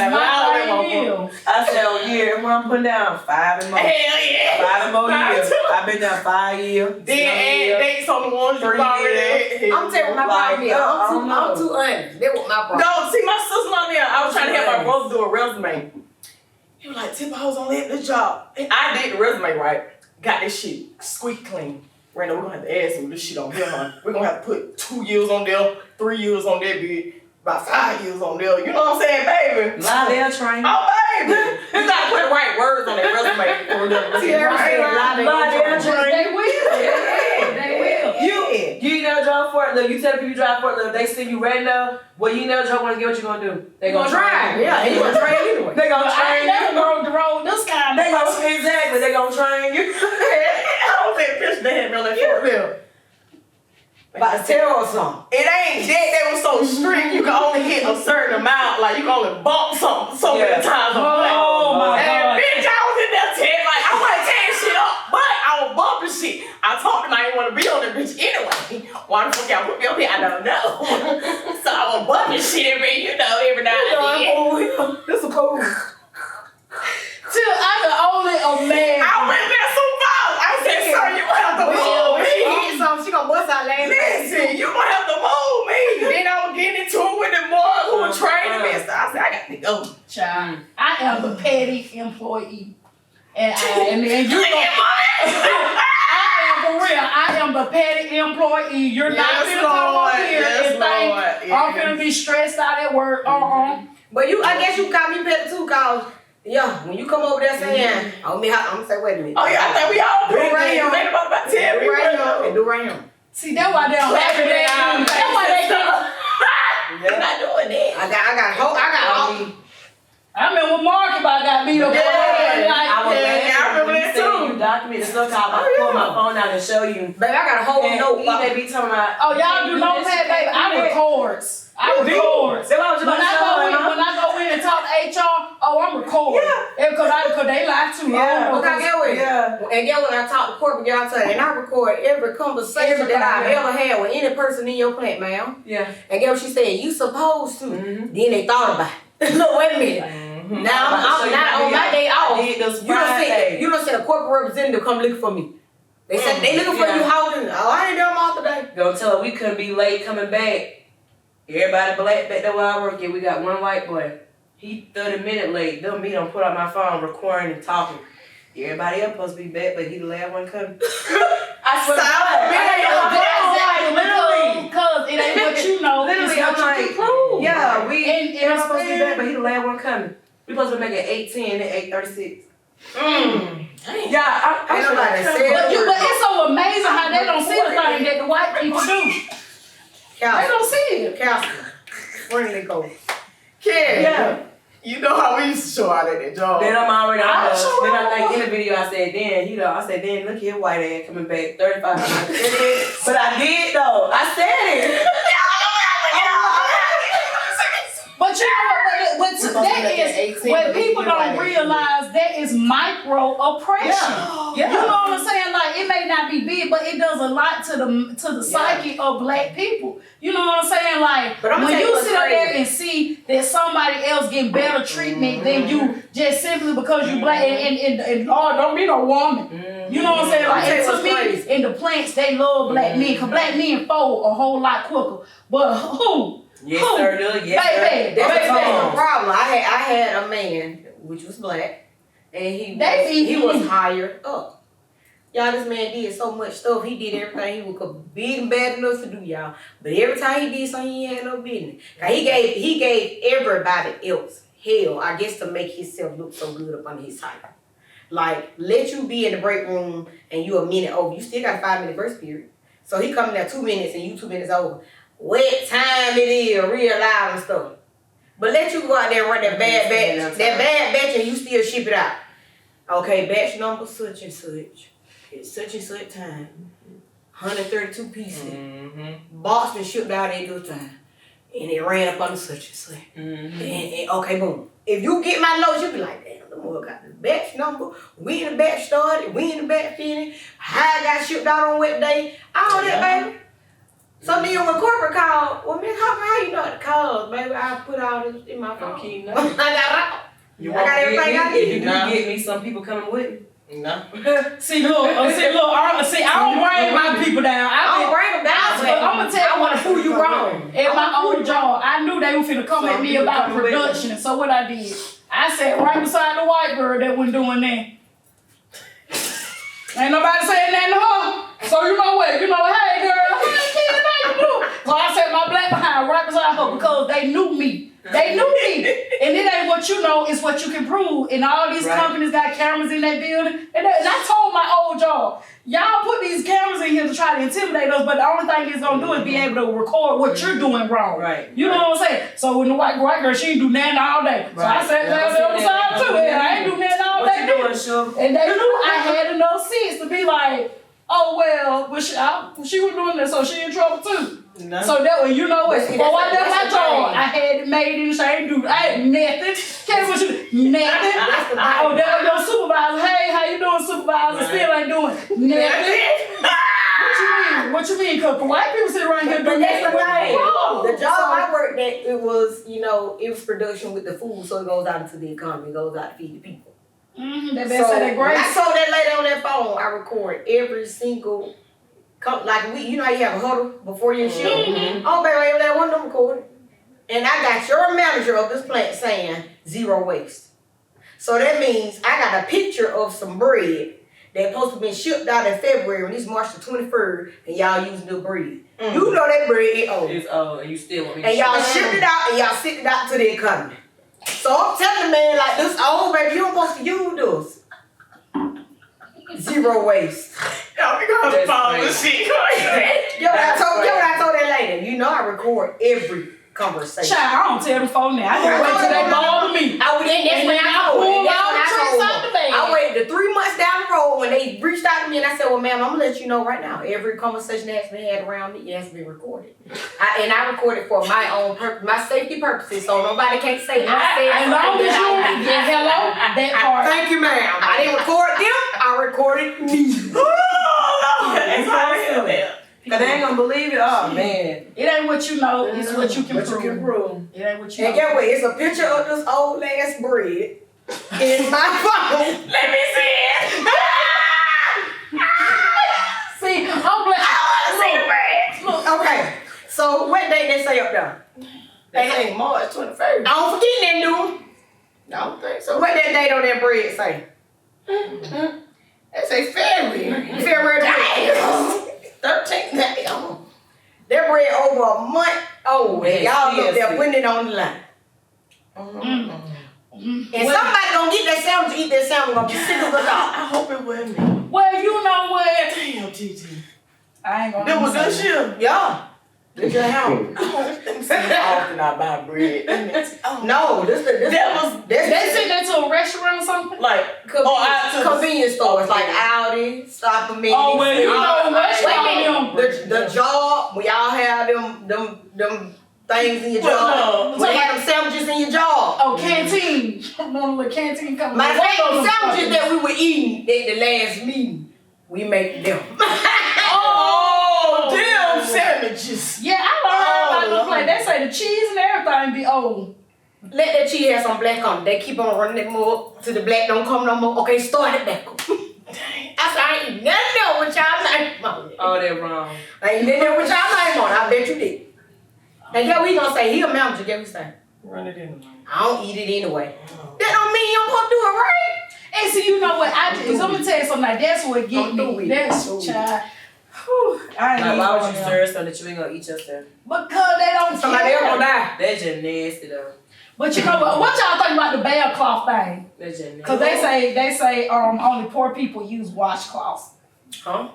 said, years. What I'm putting down? 5 and more. Hell yeah. 5 and more years. I've been down 5 years. Then add dates on the ones you already. I'm telling you my problem is. I'm too honest. That was my problem. No, see, my sister-in-law there, I was trying to help my brother do a resume. He was like, Tip, I was only at this job. And I did the resume, right? Got this shit squeak clean. Right now, we're gonna have to add some of this shit on here, huh? We're gonna have to put 2 years on there, 3 years on there, bitch. About 5 years on there. You know what I'm saying, baby? Lyle train. Oh, baby. You gotta put the right words on that resume. See, everything They will. They will. You never drive forklift. You tell the people you drive forklift. They see you right now. Well, you never drive. Want to get what you gonna do? They gonna try. Yeah, and you gonna train anyway. They gonna train you. I ain't never the road this kind. Exactly. They gonna train you. I don't think fish they had really forklift. About to tell us something. It ain't that they was so strict. You can only hit a certain amount. Like you can only bump something so many times. Oh my God. Bitch, I was in there tearing like I wasn't tearing shit up, but I was bumping shit. I told them I didn't want to be on the bitch anyway. Why the fuck y'all put me up here? I don't know. So I was bumping shit every now and then. This is cool. Till I can only imagine. I went there so far. I said, sir, you gonna have to move me. She gonna bust out laughing. Listen, you gonna have to move me. Then I was getting into it with the boy who was training me. So I said, I got to go. Child, I am the petty employee. And you know, for real, I am the petty employee. You're not gonna come up here and think I'm gonna be stressed out at work. But I guess you call me petty too, cause when you come over there saying, I'm gonna say, wait a minute. Oh yeah, I think we all do right here. Ain't about 10 people right now. And do right here. See, that's why they don't have it. That's why they don't. You're not doing that. I got hope. I remember when Mark about got beat up. I remember that too. You document the stuff. I pull my phone out and show you. Baby, I got a whole note. They be talking about. Oh, y'all do notepad, baby. I records. When I go in and talk to HR, I'm recording. Yeah. Because they lie too. Yeah. And get what I talk to corporate, y'all tell you, and I record every conversation that I've ever had with any person in your plant, ma'am. Yeah. And get what she said, you supposed to. Then they thought about it. Look, wait a minute. Now I'm not on my day off. You don't send a corporate representative come looking for me. They said they looking for you holding. I ain't done all today. Gonna tell her we couldn't be late coming back. Everybody black back there where I work at. We got one white boy. He 30 minutes late. Me don't put out my phone, recording and talking. Everybody else supposed to be back, but he the last one coming. I swear to God. Literally. Because it ain't what you know. Literally, I'm like, prove. Yeah, we are supposed to be back, but he the last one coming. We supposed to be back at 8:10 and 8:36. Yeah, I know like but it's so amazing how they don't see the thing that the white people do. They don't see it. Counselor. Where did they go? Kid. Yeah. You know how we used to show out at that job. Then I'm already on the, then I think in the video I said, Dan, look here, white ass coming back 35. But I did though. I said it. But you know what? But that is what people don't realize. That is micro oppression. Yeah. You know what I'm saying? Like it may not be big, but it does a lot to the psyche of black people. You know what I'm saying? Like when you sit up there and see that somebody else getting better treatment than you just simply because you black and Lord don't be no woman. You know what I'm saying? Like and to me, in the plants they love black men because black men fold a whole lot quicker. But who? Yes, sir. Baby, That's the problem. I had a man which was black, and he was higher up. Y'all, this man did so much stuff. He did everything he was big and bad enough to do, y'all. But every time he did something, he had no business. He gave everybody else hell, I guess, to make himself look so good up under his title. Like, let you be in the break room and you a minute over. You still got a 5-minute grace period. So he coming there 2 minutes and you 2 minutes over. What time it is, real loud and stuff. But let you go out there and run that bad batch and you still ship it out. Okay, batch number such and such. It's such and such time. 132 pieces. Box been shipped out at good time. And it ran up under such and such. And okay, boom. If you get my notes, you be like, damn, the boy got the batch number. We in the batch started. We in the batch finished. How I got shipped out on what day. All that, baby. So then when corporate called, well, Miss Hopper, how you know the calls, baby? I put all this in my phone. I got everything I need. You do get me some people coming with me. No. See, look, I don't bring my people down. I don't bring them down, but I'm gonna tell you what prove you wrong. At my old job, I knew they were finna come at me about production. So what I did, I sat right beside the white girl that wasn't doing that. Ain't nobody saying nothing to her. So you know what? Hey girl, hey kid, how you doing? So I sat my black behind right beside her because they knew me. They knew me. And it ain't what you know, it's what you can prove. And all these companies got cameras in their building. And I told my old job, y'all put these cameras in here to try to intimidate us, but the only thing it's gonna do is be able to record what you're doing wrong. Right. You know what I'm saying? So when the white girl, she ain't do nothing all day. So I sat down there on the side too, and I ain't do nothing all day. And they knew I had enough sense to be like, oh well, but she was doing this, so she in trouble too. No. So that way, you know what? Before I done my job, I had it made in, so I ain't nothing. Can't what you nothing. Oh, that was your supervisor. Hey, how you doing, supervisor? Still ain't doing nothing. What you mean? Cause white people sit around here doing that. The job I worked at, it was production with the food, so it goes out into the economy, it goes out to feed the people. When I told that lady on that phone, I record every single. Like you know how you have a huddle before your show? Oh, baby, I that one recording. And I got your manager of this plant saying 0 waste. So that means I got a picture of some bread that's supposed to be shipped out in February when it's March the 23rd, and y'all using the bread. You know that bread is old. It's old, and you still want me to and y'all shipped it out, and y'all sent it out to the economy. So I'm telling the man, like, this old baby, you don't supposed to use this. 0 waste. Yo, we gonna follow the shit. Yo, I told that lady, you know I record every conversation. Child, I don't tell them phone now. I just wait till they ball to me. I waited 3 months down the road when they reached out to me and I said, well, ma'am, I'm gonna let you know right now. Every conversation that has been had around me, it has been recorded. I recorded for my own my safety purposes, so nobody can't say I said as long as you get hello, that part. Thank you, ma'am. I didn't record them, I recorded me. Cause they ain't gonna believe it. Oh man. It ain't what you know, it's what you can prove. It ain't what you know. And get what? It's a picture of this old ass bread in my phone. Let me see it. See, I'm glad. I wanna see the bread. Look. Okay. So what date they say up there? They say March 21st. Don't forget that, dude. I don't think so. What that date on that bread say? They say February. February 13th. That bread over a month old. And y'all up there putting it on the line. And somebody gonna get that sandwich, eat that sandwich, gonna be sick of the dog. I hope it wasn't me. Well, you know what? Damn, TT. I ain't gonna. That was good shit. Yeah. Look at how. Often I buy bread. No, this They sent that to a restaurant or something? Like, convenience stores like Aldi, Stop and Mini. Oh, well, you know, the job, we all have them things in your job. When they had them sandwiches in your job. Oh, canteen. Remember the canteen coming? Matter of fact, the sandwiches that we were eating at the last meeting, we made them. Oh, damn sandwiches. Yeah, I learned about the play. They say the cheese and everything be old. Let that cheese have some black on it. They keep on running it more till the black don't come no more. Okay, start it back up. I said, I ain't nothing there with y'all name on it. Oh, they're wrong. I ain't nothing there with y'all name on it. I bet you did. And guess what he gonna say? He a manager. Guess what he say? Run it in. I don't eat it anyway. That don't mean you don't supposed to do it right. And see, you know what? I just, I'm gonna tell you something. Like, that's what get me. That's child. Whew, I ain't Like, why would you even serve something that you ain't gonna eat yourself? because they don't Somebody else gonna care. die. That's just nasty though. But you know what y'all think about the bear cloth thing? That's just nasty. Cause they say only poor people use washcloths. Huh?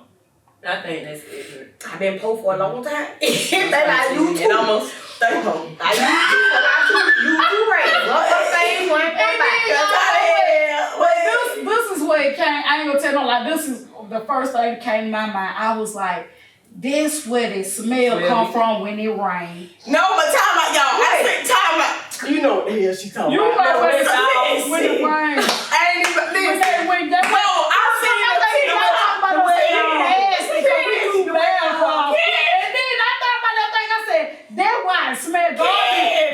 I think that's ignorant. I've been poor for a long time. Baby, I use And too. almost stay home. I use too right. One thing, one But this is where it came. I ain't gonna tell no like this is the first thing that came to my mind. I was like, this where the smell come from when it rains. No, but time out, y'all. I said time out. You know what the hell she talking You about. know what it's Listen. all when it rains. I ain't even listen. When they No, I seen the and then I thought about that thing. I said, that why it smelled.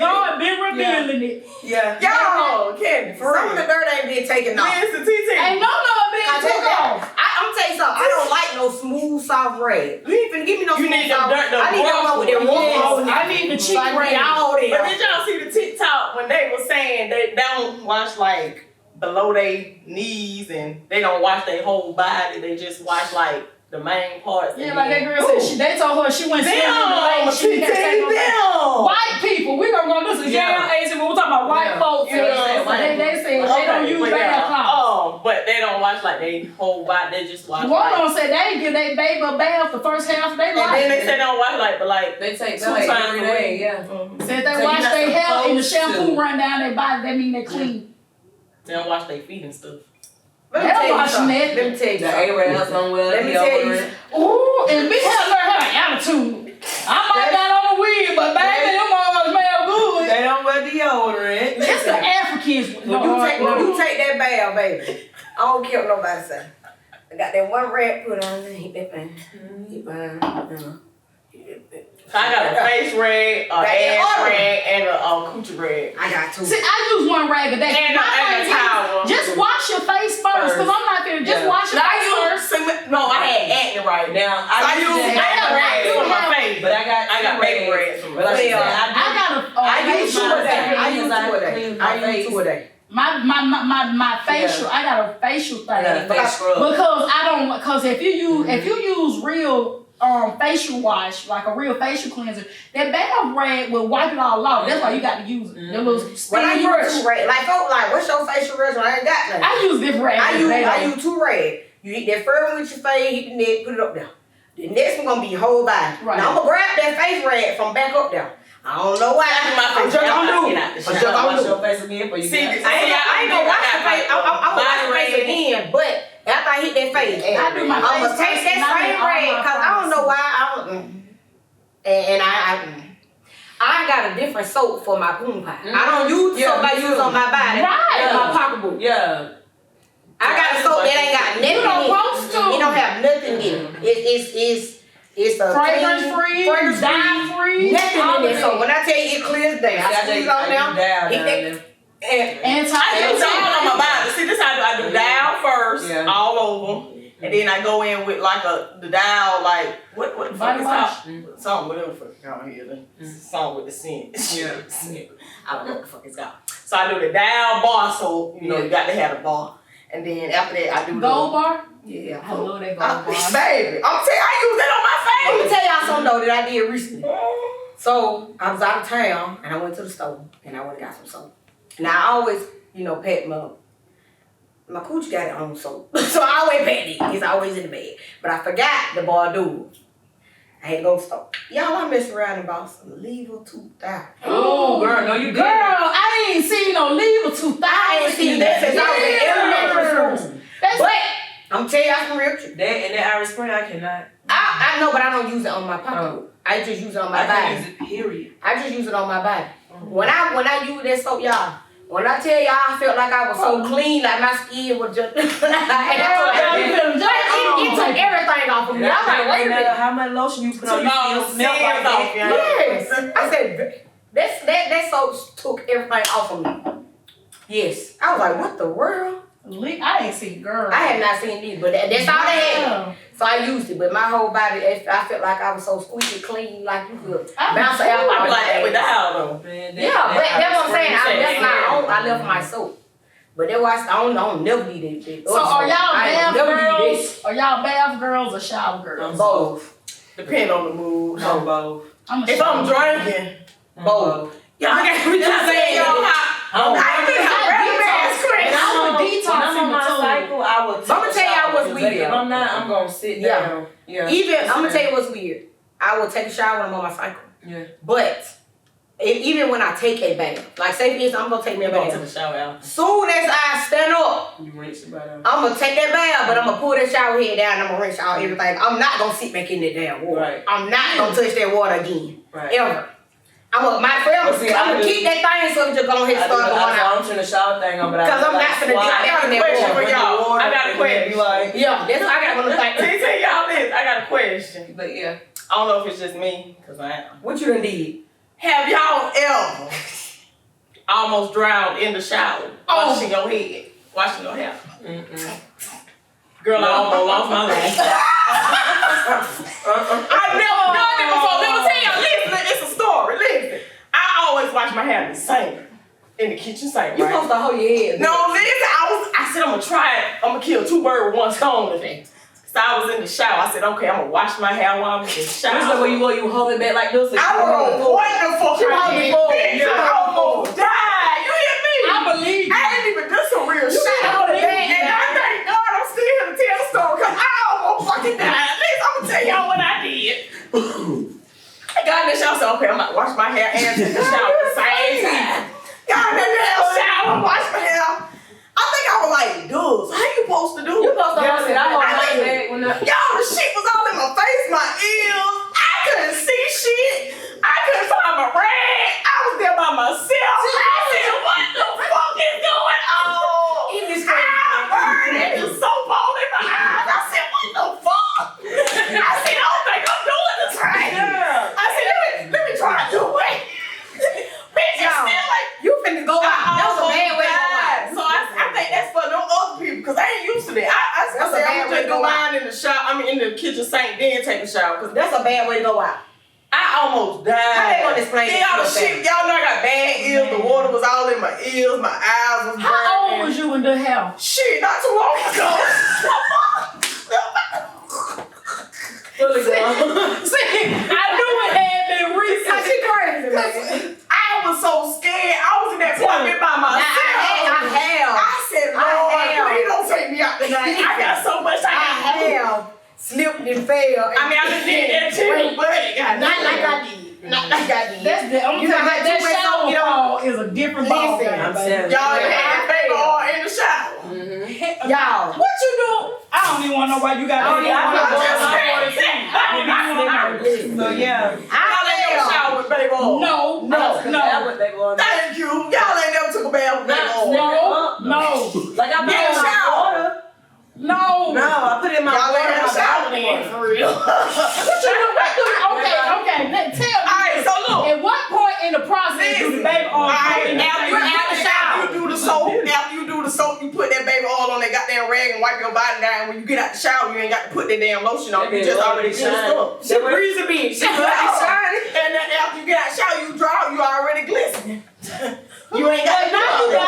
God been revealing it. Yeah. Y'all, Candy, for Some of the real. dirt ain't been taken off. Listen, TT. Ain't no being took off. I'm tell you something. I don't like no smooth, soft rag. You ain't finna give me no You smooth, need them soft dirt, them I need that one with them Yes, warm I need the cheap rag. all But that. did y'all see the TikTok when they were saying they don't wash like below their knees and they don't wash their whole body, they just wash like the main parts? Yeah, like that girl said, they told her she went swimming in the lake. She TT, didn't take no bath. them. White people, we gonna go. This is Yeah. J.A.M.S. when we're talking about white folks. Yeah, Yeah, white they said they don't use but bath cloths. Oh, but they don't wash like their whole body, they just wash One like. of them said they give their baby a bath the first half of their And then they life. say they don't wash like, but like They take 2 that like times every a day, week. yeah. Said they So wash you're their not hair and the supposed shampoo to. run down their body. That mean they clean. They don't wash their feet and stuff. Let They me don't tell you wash something. that. Let me tell you The something. A-Rails don't wear Let me tell you deodorant. Ooh, and Big Hell learn her attitude. I might got on the wig, but baby, them motherfuckers smell good. They don't wear deodorant. It's the Africans. When you take that bath, baby, I don't care what nobody say. I got that one rag put on there. He been fine. He fine. I got a face rag, a Got that ass other rag, and a coochie rag. I got two. See, I use one rag a day. And My a thing is, towel. just wash your face first, because I'm not finna just Yeah. wash your face first. No, I had acne right now. Now, I use that. acne rags for my face. But I got baby rags. rags for my But like face. I said, I got I use two a day. I use I two a day. clean I my use two a day. my facial. I got a facial thing. I got a face scrub. Because I don't, because if you use real facial wash, like a real facial cleanser, that bath rag will wipe it all off. That's why you got to use it. The little When I spinny use brush. two rags, like what's your facial regimen? I ain't got nothing. I use different rags. I use two rags. You hit that first one with your face, hit the neck, put it up there. The next one gonna be your whole body. Right. Now I'm gonna grab that face rag from back up there. I don't know why. I'm just gonna do it. I'm just Wash gonna do your it. face again, but you See, got- I ain't gonna wash the face. I'm gonna wash the face again, but after I hit that face, I do my I'm gonna face take first, that and I same do all rag my because I don't know products. why I don't. And I got a different soap for my boom pie. I don't use the soap I use on my body. Right. And my pocketbook. Yeah. I got a soap that ain't got nothing You don't in it. supposed to. It don't have nothing in it. It's a Fragrance clean, free, fragrance dye free, nothing all in of it. So it. when I tell you it clears down, I squeeze on down. Hit that. And I use all on my body. See, this how I do dial first, Yeah. all over, and then I go in with like the dial, like what the fuck Body is wash. called? Something whatever the fuck y'all hear. Something with the scent. Yeah. I don't know what the fuck it's called. So I do the dial bar, so you know you got to have a bar, and then after that I do Gold bar? Yeah. I love that gold bar. Baby, I use that on my let me face. tell y'all something though that I did recently. So I was out of town and I went to the store and I went and got some soap. Now I always, pat my coochie got its own soap. So I always pat it. It's always in the bed. But I forgot the bar dude. I had to go to the store. Y'all, I messed around and bought some Lever 2000. Oh, girl, no, you Girl, I ain't seen no Lever 2000. I ain't seen that since I was in elementary school. That's But I'm telling you, I some real truth. That and that Irish Spring, I cannot. I know, but I don't use it on my pocketbook. I just use it on my I body. can't use it, period. I just use it on my body. When I use that soap, y'all, when I tell y'all I felt like I was so clean, like my skin was just it took everything off of me. I'm like, wait a minute. How much lotion you put on, you still smell like that. Yes. I said, that soap took everything off of me. Yes. I was like, what the world? I ain't seen girl. I had not seen these, but that's all they had. So I used it, but my whole body, I felt like I was so squeaky clean, like you could bounce it out. I be like that without though. Yeah, but that's what I'm saying. I left my soap. But that was I don't never need it. So are y'all bath girls? Are y'all bath girls or shower girls? Both. Depend on the mood. I'm both. If I'm drinking, both. Y'all got me just saying y'all hot. I think when I'm on my cycle, I will. I'm gonna tell y'all what's weird. If I'm not, I'm gonna sit down. Yeah. Even I'm gonna tell you what's weird. I will take a shower when I'm on my cycle. Yeah. But even when I take a bath, like say for instance, I'm gonna take me a bath. to the shower out. Soon as I stand up, You rinse your butt out. I'm gonna take that bath, but I'm gonna pull that shower head down. And I'm gonna rinse out everything. I'm not gonna sit back in that damn water. Right. I'm not gonna touch that water again. Right. Ever. I'm gonna keep that thing so I'm just gonna hit start going out. I'm turning the shower thing on, but because I'm not gonna I got a question for y'all. I got a question. Yeah, that's what I got one of Let me tell y'all this. I got a question. But yeah. I don't know if it's just me, because I am. What you done did? Have y'all ever almost drowned in the shower, washing your head, washing your hair? Girl, I almost lost my life. I've never done it before. Let me tell y'all, listen, it's a story. Listen, I always wash my hair the same in the kitchen sink. You supposed to hold your head. No, listen, I said I'm gonna try it. I'm gonna kill two birds with one stone today. So I was in the shower. I said, okay, I'm gonna wash my hair while I'm in the shower. This is where you hold it back like this. I was point the fuck out bitch. I almost died. You hear me? I believe you. I ain't even done some real shit. And I thank God I'm still here to tell the story because I almost fucking died. At least I'm gonna tell y'all what I did. I got in the shower, said, okay, I'm gonna wash my hair and take the shower at the same time. Got in the damn shower, wash my hair. I think I was like, dudes, how you supposed to do it? You supposed to hold it. I hold my back when Y'all, the shit was all in my face, my ears. I couldn't see shit. I couldn't find my rag. I was there by myself. I said, what the fuck is going on? I burned it. The soap all in my eyes. I said, what the fuck? I said, I don't think I'm doing this right. I said, let me try to do it. Bitch, it's still like, you finna go out. That was a bad way to go out. so I think that's for them other people, because I ain't used to that. I said, I'm gonna just do mine in the shower, in the kitchen sink, then take a shower. Cause That's a bad way to go out. I almost died. How they gonna explain it? Y'all, the shit, y'all know I got bad ears. The water was all in my ears. My eyes was burning. How old was you in the house? Shit, not too long ago. See, I knew it had been recent. She crazy, man. I was so scared. I was in that apartment by myself. I said, Lord, please don't take me out tonight. I got so much I have slipped and fell. I mean, I just did that too, but not like I did. Not like I did. That's the only time that shower ball is a different ball game. Y'all had baby oil in the shower. Y'all, what you do? I don't even want to know why you got So yeah. I never shower with baby oil. No. Thank you. Y'all ain't never took a bath with baby oil. No. Like I put it in my water. No, I put it in my Y'all ain't water. never showered in for real. What you do? Okay. Tell me. Alright, so look. At what point in the process do the baby oil After you do the soap, you put that baby oil on that goddamn rag and wipe your body down. When you get out the shower, you ain't got to put that damn lotion on. You just already cleansed up. she breezy bitch. She shiny. And then after you get out the shower, you dry, you already glistening. You ain't got to do all that.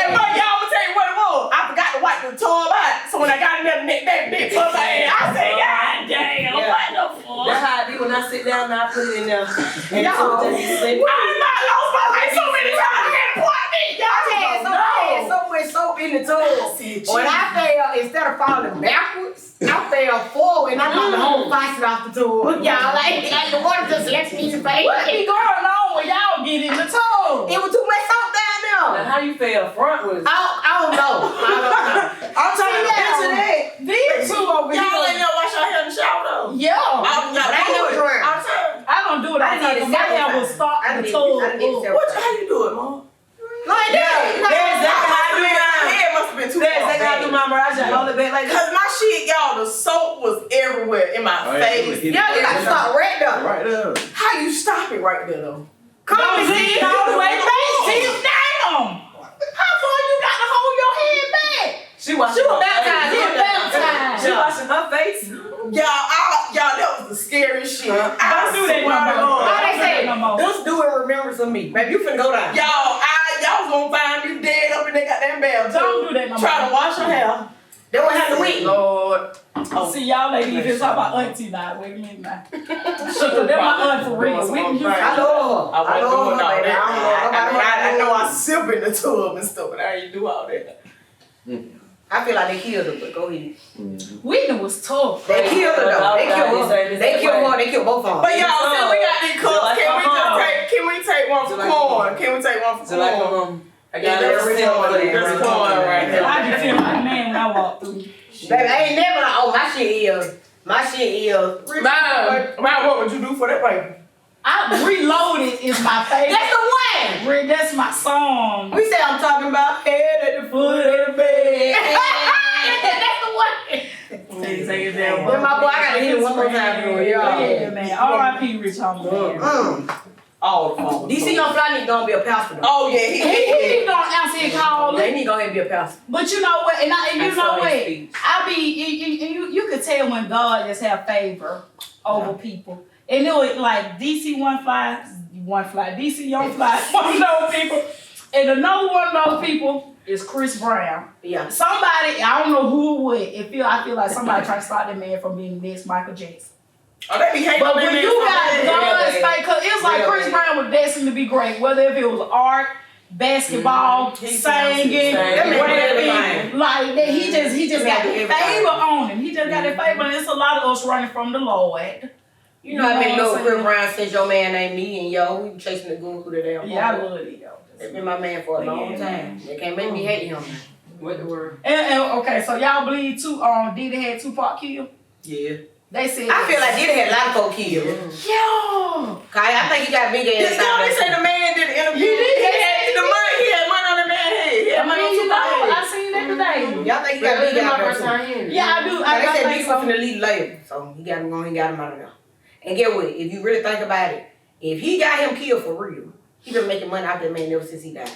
But y'all, I'm gonna tell you what it was. I forgot to wipe the tub out. So when I got in there, that big puss I said, God damn, what the fuck? That's how I be when I sit down and I put it in there. And Y'all, I not lost my life so many times. I had I had so much soap in the tub. When I fell, instead of falling backwards, I fell forward and I got the whole faucet off the tub. Y'all, like the water just left me in the face. What be going on when y'all get in the tub? It was too much soap down there. Now how you feel frontwards? I don't know. I'm trying to picture that. These two over Y'all ain't here. never wash your hair in the shower though. Yeah. I ain't no dryer. I don't do it. I did it My hair several will times. start I the did it toe. several How you do it, Mom? Like that. That's exactly how I do My mine. head must have been too That's far exactly how I back. do mine, bro. I just hold it back like Cause my shit, y'all, the soap was everywhere in my face. Yeah, you gotta start right there. Right there. How you stop it right there though? Come on, Don't lean all the way back. See, damn. How far you got to hold your head back? she was baptized. She baptized. She washing her face. Y'all, that was the scariest shit. Don't do that no more. How they say? No more. Just do it. Remembrance of me, baby. You finna go down. Y'all was gonna find me dead up in that goddamn bathtub. Don't do that no more. Trying to wash your hair. That what happened with Lord. See, y'all ladies just talk about auntie now. Wait a minute now. Shit, they're my aunt for real. We can use I love her. I wasn't doing all baby. that. I know I I sip in the tub and stuff, but I ain't do all that. I feel like they killed her, but go ahead. Whitney was tough. They killed her though. They killed her. They killed her. They killed both of them. But y'all, since we got these cups, Like can we my mom. can we take one for Like corn? Can we take one for So like, corn? I got That's every corn. time. That's corn right here. I just feel like a man when I walk through. Baby, I ain't never like, oh, my shit is. Man, what would you do for that paper? I Reloaded is my favorite. That's the one. That's my song. We say I'm talking about head at the foot of the bed. That's the one. Then my boy, I gotta hit it one more time. Yeah, man. R.I.P. Rich Homie. All the phone. DC Young Fly need to go and be a pastor though. Oh yeah, He don't answer his call. They need to go ahead and be a pastor. But you know what? And you know what? speech. You could tell when God just have favor over people. And it was like DC one fly, DC Young Fly, one of those people. And another one of those people is Chris Brown. Yeah. Somebody, I don't know who it would. I feel like somebody trying to stop that man from being the next Michael Jackson. Oh, they be hating But on when that you man got so bad. God's faith, because it's like Yeah, Chris man. Brown was destined to be great, whether if it was art, basketball, singing, rapping, like that. He just got that favor on him. He just got that favor, and it's a lot of us running from the Lord. You know how many what I'm little saying? Chris Brown since your man ain't me and yo, we been chasing the goon through the damn Yeah, I phone. love it, yo. That's been my man for a long time. They can't make me hate him. What the word? And okay, so y'all believe Diddy had Tupac killed? Yeah. They said I feel like Diddy had a lot of folk killed. yo. I think he got big ass. They say the man did the interview. He did. He had money on the man's head. He had money on You know, Tupac's head. I seen that today. Y'all think he got big out there too? Yeah, I do. They I said think Big so. was in the lead label, so he got him on. He got him out of there. And get what? If you really think about it, if he got him killed for real, he been making money out that man ever since he died.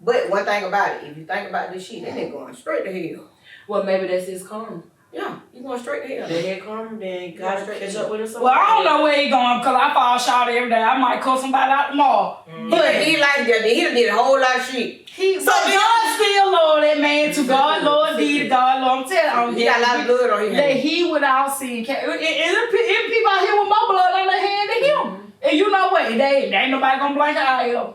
But one thing about it, if you think about this shit, that nigga going straight to hell. Well, maybe that's his karma. Yeah, he going straight to hell. They had karma, then God catch up with him. Well, I don't know where he going because I fall short every day. I might cut somebody out tomorrow. But he like that. He done did a whole lot of shit. So God still love that man to God, Lord did, God, Lord. I'm telling you, He got a lot of blood on his that hands. he without sin. And people out here with more blood on their hand than him. And you know what? They ain't nobody gonna blank eye him.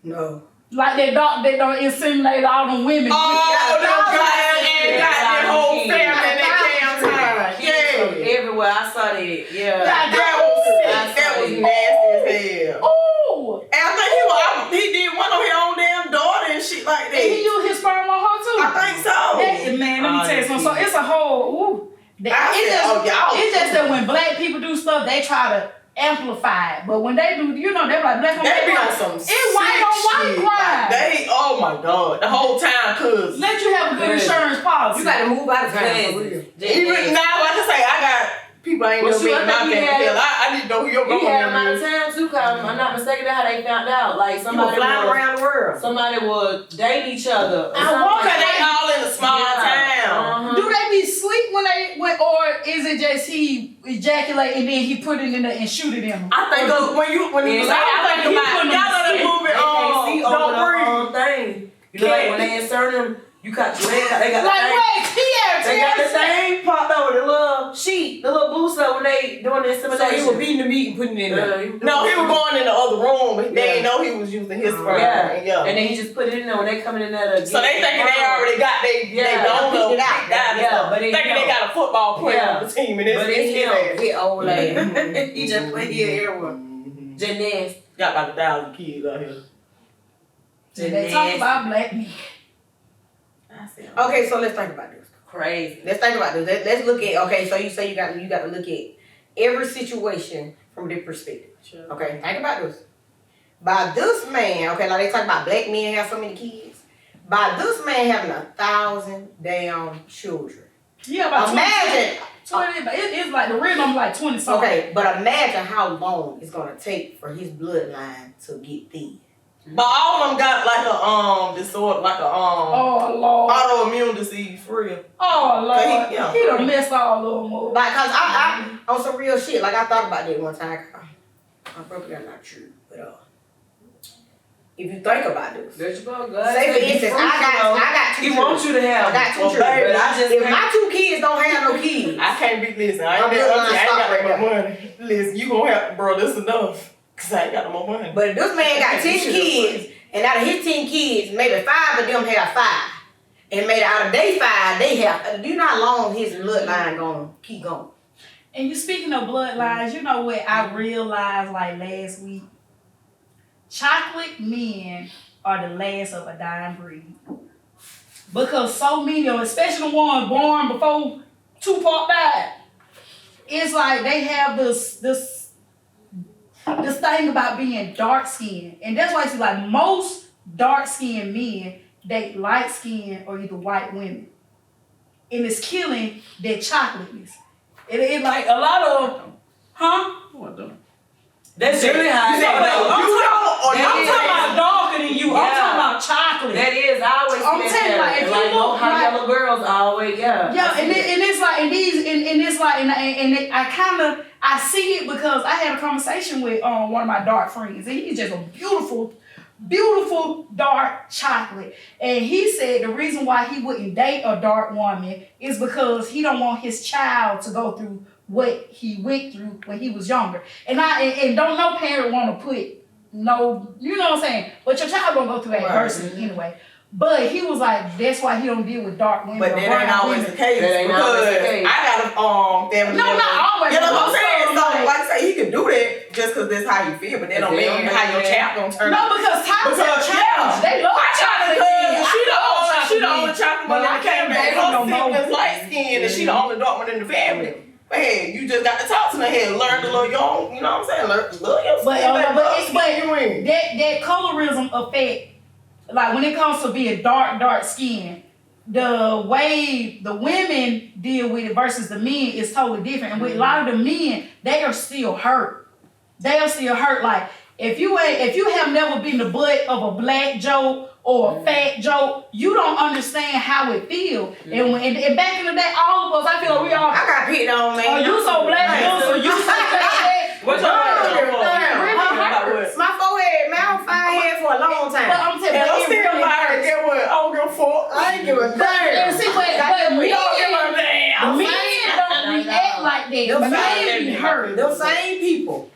No. Like that doctor, they don't inseminate all them women. Oh, no, God, and got that whole family in that damn time. Yeah. Everywhere I saw that. Yeah. That was sick. That was nasty as hell. Ooh! And I think he did one on his own damn daughter and shit like And he that. used his sperm on her too. I think so. Man, let me tell you something. So it's a whole, it's just that when black people do stuff, they try to amplify it. But when they do, they're like black on They be on black. some It's white on white shit. crime. Like, oh my God. The whole time, cuz. Let you have a good insurance policy. You gotta move out of town for real. Even now, like I say, I got people I ain't Well, never shoot, met in I my think he family. had- I need to know who your He had him out grandma of town too, cause if I'm not mistaken, that's how they found out. Like You were flying around the world. somebody would date each other. or I something wonder like They that. all in a small town. Do they be sleep when they went, or is it just he ejaculate and then he put it in there and shoot it in them? I think when you Yeah, I think he about putting y'all know that them movie They can't see over Don't the Breathe. thing. You know, like when they insert them, you cut your leg out. They got Like the thing. wait, They got the TRT. thing popped over the little sheet, the little booster when they doing the So insemination. he was beating the meat and putting it in there. No, he was going in the other room. They didn't know he was using his sperm. Yeah. And then he just put it in there when they coming in there to So they thinking they already got they don't know picked it out. Yeah, but it thinking they got a football player on the team and But it's it's his him. ass. Hit old lady. He just put here everywhere. Janess. Got like 1,000 kids out here. They talk about black men. Okay, so let's think about this. Crazy. Let's think about this. Let's look at, okay, so you say you got to look at every situation from their perspective. Sure. Okay, think about this. By this man, okay, like they talk about black men have so many kids. By this man having 1,000 damn children. Yeah, about Imagine. 20, it's like the real number like 20 something. Okay, but imagine how long it's gonna take for his bloodline to get thin. But all of them got like a disorder, like a Oh Lord. autoimmune disease for real. Oh Lord. He- yeah. He done messed all of them up. Like, cause I on some real shit. Like I thought about that one time. I probably got not true, but if you think about this, There you go, God. say for instance, I got 2 He children. wants you to have. I got 2 well, children. baby, I just If can't- my 2 kids don't have no kids, I can't be listen. I My ain't that bloodline I ain't stop got right that much money. Listen, you gonna have to, bro. This enough, cause I ain't got no more money. but if this man got 10 kids, and out of his 10 kids, maybe 5 of them have 5, and maybe out of they 5, they have. Do you know how long his bloodline gonna keep going? And you speaking of bloodlines, you know what I realized like last week? Chocolate men are the last of a dying breed. Because so many of them, especially the ones born before Tupac died, it's like they have this thing about being dark skinned. And that's why I see like most dark skinned men date light skinned or either white women. And it's killing their chocolateness. It like a lot of them, huh? That's really how You said no, I'm talking about darker than you. I'm Yeah. talking about chocolate. That is, I always I'm see telling you, like, if you like, look how like- yellow girls always, yeah. Yeah, and it's like, and these, and it's like, I see it because I had a conversation with one of my dark friends, and he's just a beautiful, beautiful dark chocolate. And he said the reason why he wouldn't date a dark woman is because he don't want his child to go through what he went through when he was younger. And don't no parent want to put no, you know what I'm saying? But your child gonna go through adversity anyway. But he was like, that's why he don't deal with dark women. But or that brown ain't always women. the case That ain't because always the case. I got a family. No, member. not always. You know what I'm but saying? So, also, like I say, he can do that just because that's how you feel, but that don't They mean don't how your mean child gonna turn no, out. because times have Because, changed. They love My chocolate chocolate. cousin, she the I love only chocolate. chocolate one But in I the can't family. date Her them no more. siblings light skinned and she the only dark one in the family. But hey, you just got to talk to them here, learn to love your own, you know what I'm saying? Learn to love your skin. That colorism effect, like when it comes to being dark skin, the way the women deal with it versus the men is totally different. And with a lot of the men, they are still hurt. They are still hurt. Like if you have never been the butt of a black joke or a fat joke, you don't understand how it feels. And back in the day, all of us, I feel like we all. I got picked on, man. Oh, you so black, so you so fat. What's your My forehead, man, I'm fine head for a long But time. I'm telling And I'm you, still like, get what? I don't give a fuck. I ain't give a but damn. see, but We don't give men a damn. don't react like that. Them Men be hurt. Them same people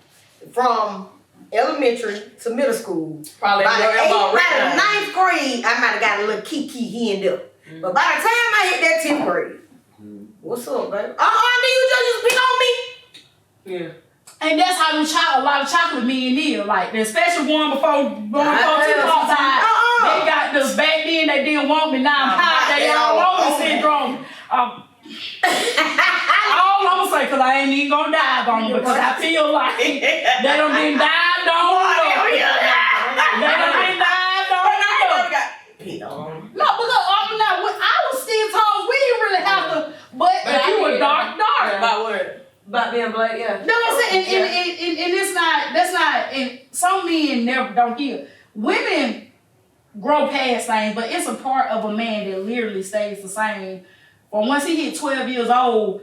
from elementary to middle school. Probably By the right now. 9th grade, I might have got a little kiki here and there. But by the time I hit that 10th grade, what's up, baby? Did you just pick on me? Yeah. And that's how a lot of chocolate men is. Like, the special one before Tupac died, they got this back then, they didn't want me, now I'm hot, they all over syndrome. All I'm gonna say, because I ain't even gonna dive on them, because I feel like they done been dived on. They done been dived on. No, because I was still told we didn't really have to, but if you were dark. About what? About being black, yeah. No, I'm saying, and it's not, that's not, and some men never don't hear. Women grow past things, but it's a part of a man that literally stays the same. But once he hit 12 years old,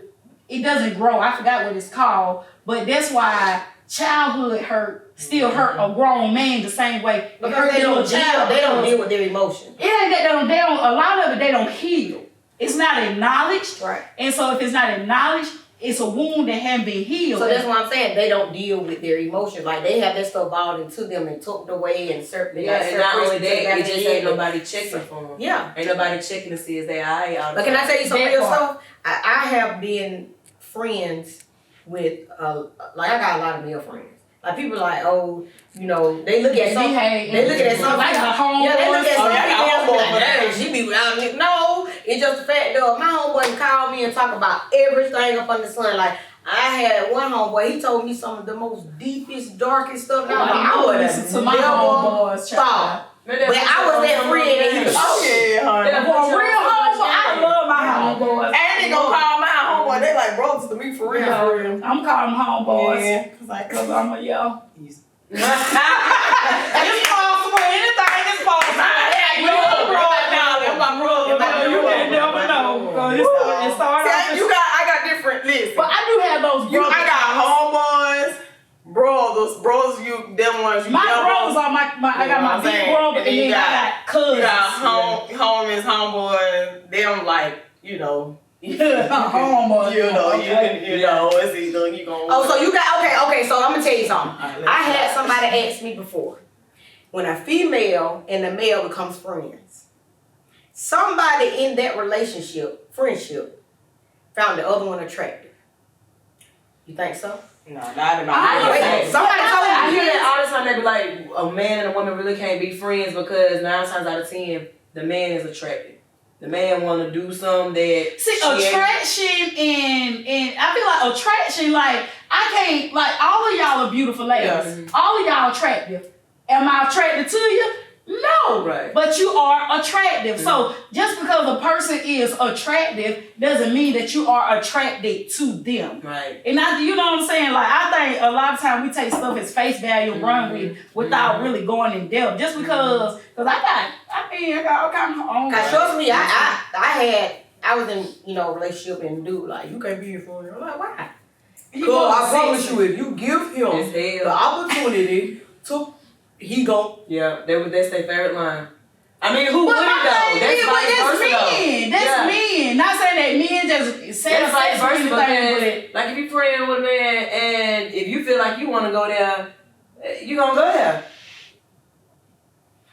it doesn't grow. I forgot what it's called, but that's why childhood hurt still hurt a grown man the same way. Because they don't deal with their emotions. It ain't that they don't, a lot of it they don't heal. It's not acknowledged. Right. And so if it's not acknowledged, it's a wound that hasn't been healed. So that's what I'm saying. They don't deal with their emotions. Like they have that stuff balled into them and tucked away and certain. Yeah, and not only that, it just ain't nobody checking for them. Yeah. Ain't nobody checking to see if they alright all the But can I time. tell you some That real part. stuff? I have been friends with, like I got a lot of male friends. Like people like, oh, you know, they look at some. They look at some. like a home. Yeah, they look at some. Oh, yeah, I got females and be homeboy like, for that. "Damn, she be out." No, It's just the fact that my homeboy called me and talk about everything up under the sun. Like, I had one homeboy, he told me some of the most deepest, darkest stuff. And I would listen to my homeboys. thought. But I was that friend that he was. Oh yeah, honey. For real homeboy, I love my homeboys. And they gonna call my homeboy. They like brothers to me for real. For real. I'm calling them homeboys. Yeah, Cause I'm a yo. It's possible. Anything is possible. You never know. It started off I got different lists. but I do have those brothers. I got homeboys, brothers. Them ones. My brothers are I got my big brother, and then I got cousins. You got homies, homeboys. Them like homeboys. it's either you gonna. Oh, so you got okay. So I'm gonna tell you something. I had somebody ask me before, when a female and a male becomes friends, somebody in that friendship, found the other one attractive. You think so? No, not in Wait, somebody told I me hear that all the time. They be like, a man and a woman really can't be friends because 9 times out of 10, the man is attractive. The man want to do something that Attraction and I feel like attraction, like I can't, like all of y'all are beautiful ladies. Yes. All of y'all attractive. Am I attracted to you? No. Right. But you are attractive. So just because a person is attractive doesn't mean that you are attracted to them. Right. And you know what I'm saying? Like I think a lot of times we take stuff as face value and run with without really going in depth. Just because I got all kinds of own. Cause trust me, I was in a relationship and dude like you can't be here for me. I'm like, why? Cool, I promise you, if you give him It's hell. the opportunity to, he gon' Yeah, that's their favorite line. I mean, who wouldn't though? That's vice versa men. though. That's men. Not saying that men just say That's vice versa anything, because, like, if you friend with a man and if you feel like you want to go there, you gonna go there.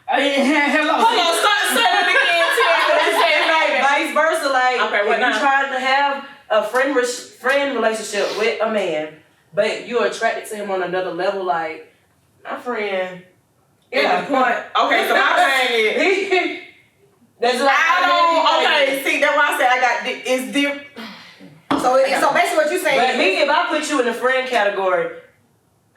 hello. Hold on, say that again. Vice versa, like Okay, what if now? you trying to have a friend relationship with a man, but you're attracted to him on another level, like my friend. Yeah. Okay, so my thing is. That's like Okay, see, that's why I said I got it's different. So basically what you saying But is, me, if I put you in the friend category,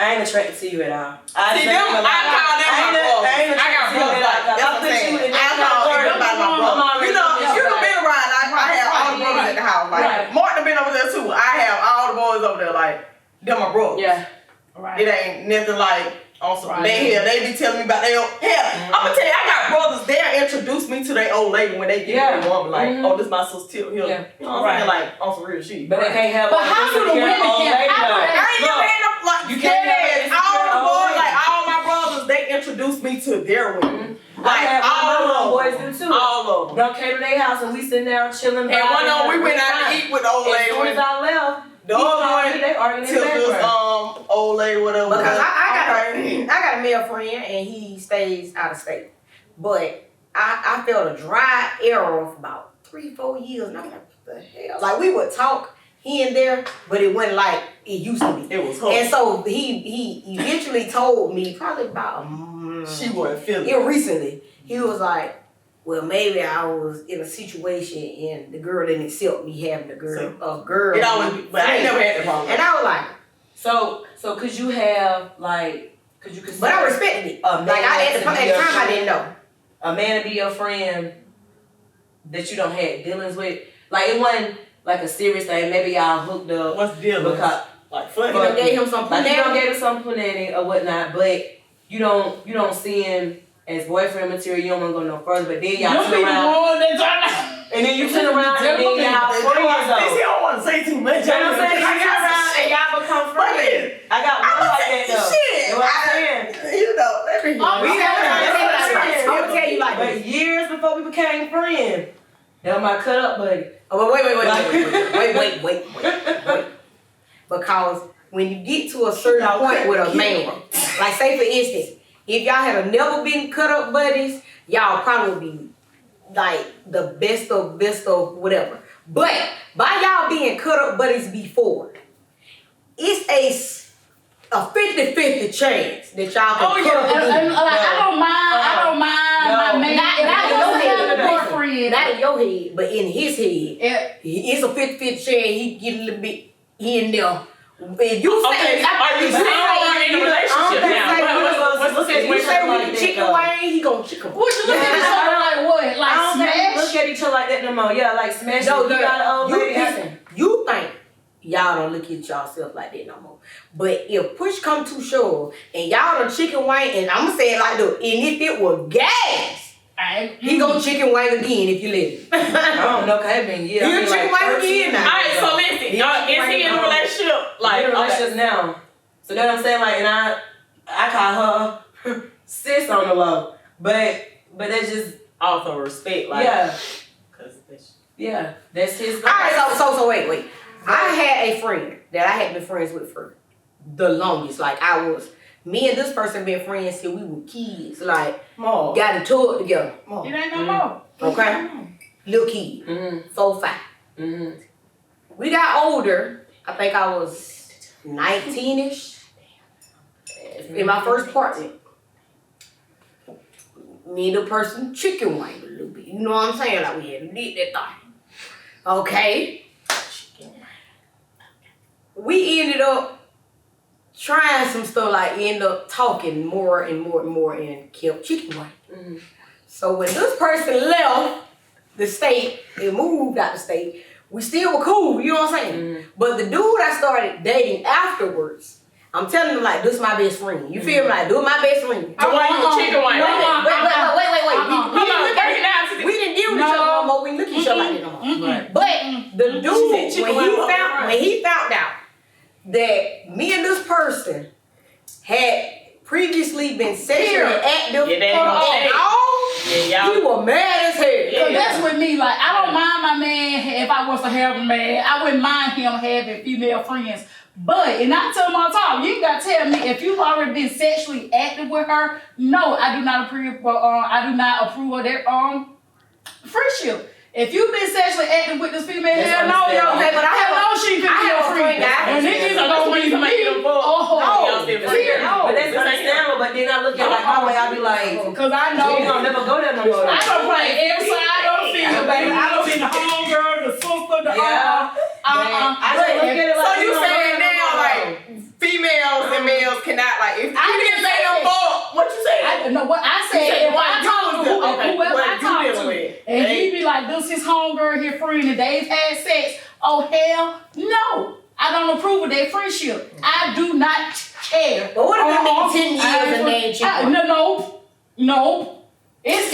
I ain't attracted to you at all. I See, them, I call them my brothers. I got brothers. That's what I'm saying. I call everybody my brother. You done been around. I have all the brothers at the house. Like, Martin been over there too. I have all the boys over there. Like, they're my brothers. Yeah. Right. It ain't nothing like on some Right. they be telling me about their own hell. I'm gonna tell you, I got brothers, they'll introduce me to their old lady when they get their woman, like, oh, this my sister Tip here. Yeah. You know what I'm saying? Like on some real shit. But they can't have. But how do the women I ain't never had no like You can't have all the boys, insecure like all my brothers, they introduced me to their women. Like all of my boys them. do too. All of them. Don't came to their house and we sitting there chilling. And one of them we went out to eat with the old As lady. soon as I left, The other one they arguing in the Tip this background. old lady, whatever. because I got a male friend and he stays out of state, but I felt a dry error for about 3-4 years, and I'm like, what the hell? Like we would talk here and there, but it wasn't like it used to be. It was her. And so he eventually told me probably about She wasn't feeling it. recently. He was like, well, maybe I was in a situation and the girl didn't accept me having a girl. It always, but I ain't never had that problem. And I was like, So could you have like could you consider? but I respected it. A man Like at the to time be your I didn't know. a man to be your friend that you don't have dealings with. Like it wasn't like a serious thing. Maybe y'all hooked up. What's the deal? Because Like funny. You done gave him some like you don't punani. gave him some punani or whatnot, but you don't see him as boyfriend material. You don't want to go no further. But then y'all turn around, and then you turn around and then y'all friends though. She don't want to say too much. You know what I'm saying? You turn around and y'all become friends. I got one like that though. Shit. You know what I'm saying? You know, let me hear. I'm gonna tell you like But this. years before we became friends, that was my cut up buddy. Oh, wait. Because when you get to a certain point with a man, like say for instance, if y'all had never been cut up buddies, y'all probably would be like the best of whatever. But by y'all being cut up buddies before, it's a 50-50 chance that y'all can cut up again. I don't mind my man. not If I in your was to have head, a boyfriend, not in your head, but in his head, if, it's a 50-50 chance he get a little bit here and there. If you say, Are you saying we're in a relationship now? What's the if you say situation we like can that, chicken though? wing, he gonna chicken wing. would you look at each other like what? I Like don't think we smash? look at each other like that no more. Yeah, like smash. No, You got an old you lady. listen. You think y'all don't look at yourself like that no more. But if push come to shove and y'all done chicken wing, and I'ma say it like this, and if it was gas, he gonna chicken wing again if you let him. I don't know, cause it been years. He'll chicken wing again now. Alright, so listen, is he in a relationship? Like relationships now. So that's what I'm saying, like, and I call her sis on the low. But that's just Also respect, like yeah. Cause That's his Alright, so wait. I had a friend that I had been friends with for the longest. Like me and this person been friends since we were kids. Like more. got into it together. It ain't no more. Okay? Little kid. Mm-hmm. 4, 5. Mm-hmm. We got older. I think I was 19-ish. In my first apartment. Me and the person chicken wing a little bit. You know what I'm saying? Like we had to did that thing. Okay. We ended up trying some stuff, like end up talking more and more and kept chicken wing. Mm-hmm. So when this person left the state and moved out the state, we still were cool, you know what I'm saying? Mm-hmm. But the dude I started dating afterwards, I'm telling him like, this my best friend. You feel me? Like, this my best friend. The one you were chicken wing. We didn't deal with each other no more. We look at each other like that no more. Right. But the dude, when he found out that me and this person had previously been sexually active he was mad as hell. Cause that's with me. Like I don't mind my man if I was to have a man. I wouldn't mind him having female friends. But and I tell him all the time, you gotta tell me if you've already been sexually active with her. No, I do not approve. I do not approve of their friendship. If you've been sexually active with this female, hell no, Okay, but I have she can be your friend. And it is gonna be me. But that's understandable. But then I look at like my way, I be like, cause I know we don't never go there no more. I don't play every side of the field, baby. I don't be the homegirl, the sister, the I just look at it like So you saying now like females and males cannot like if you didn't say them fuck, what you saying? No, what I said, if I talk to whoever I talk to, and he be like, this his homegirl, his friend, and they've had sex, oh hell no. I don't approve of their friendship. I do not care. But what if it been 10 years and they ain't chicken? No. It's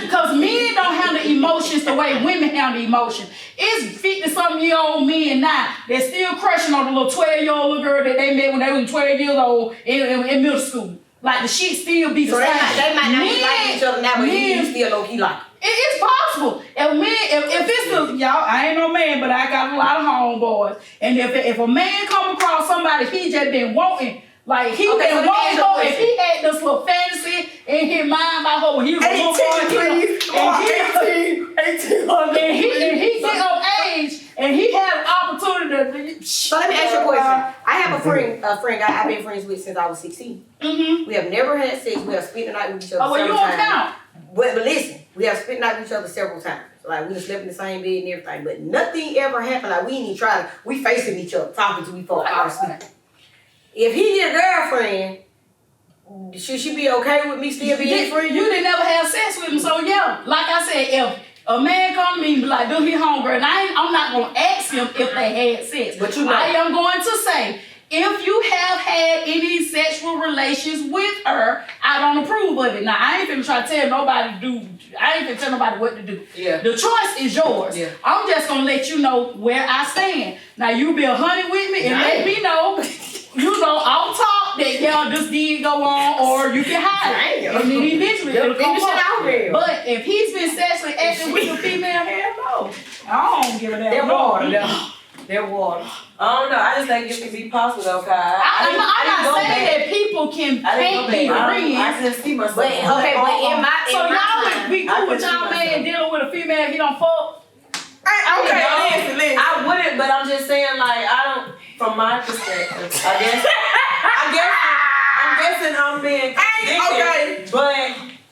because men don't handle emotions the way women handle emotions. It's 50-something-year-old men now that's still crushing on the little 12-year-old little girl that they met when they were 12 years old in middle school. Like the shit still be the same. They might not be like each other now, but you still low key like. It's possible. If it's y'all, I ain't no man, but I got a lot of homeboys. And if a man come across somebody he just been wanting. Like he been wanting her, if he had this little fantasy in his mind about her when he was 18, and he get of age and he had an opportunity to. So let me ask you a question. I have a friend I've been friends with since I was 16. Mm-hmm. We have never had sex. We have spent the night with each other. Oh, well, you don't count. But listen, we have spent the night with each other several times. Like we slept in the same bed and everything, but nothing ever happened. Like we didn't even try to. We facing each other, talking to each other, fall asleep. If he your girlfriend, should she be okay with me still being his friend? You didn't never have sex with him, so yeah. Like I said, if a man come to me and be like, do he homegirl? And I'm not gonna ask him if they had sex. But you know. I am going to say, if you have had any sexual relations with her, I don't approve of it. Now I ain't finna try to tell nobody what to do. Yeah. The choice is yours. Yeah. I'm just gonna let you know where I stand. Now you be 100 with me and let me know. You know, I'll talk that this did go on, or you can hide it. And then eventually it'll come up. But if he's been sexually active with a female, hell no. I don't give a damn. They're water. I don't know. I just think it could be possible though, cause I'm not saying that people can't be friends. I just see myself. But in my so y'all would be cool with y'all man dealing with a female he don't fuck? Listen. I wouldn't, but I'm just saying, like, I don't. From my perspective, I'm guessing I'm being contradicted, but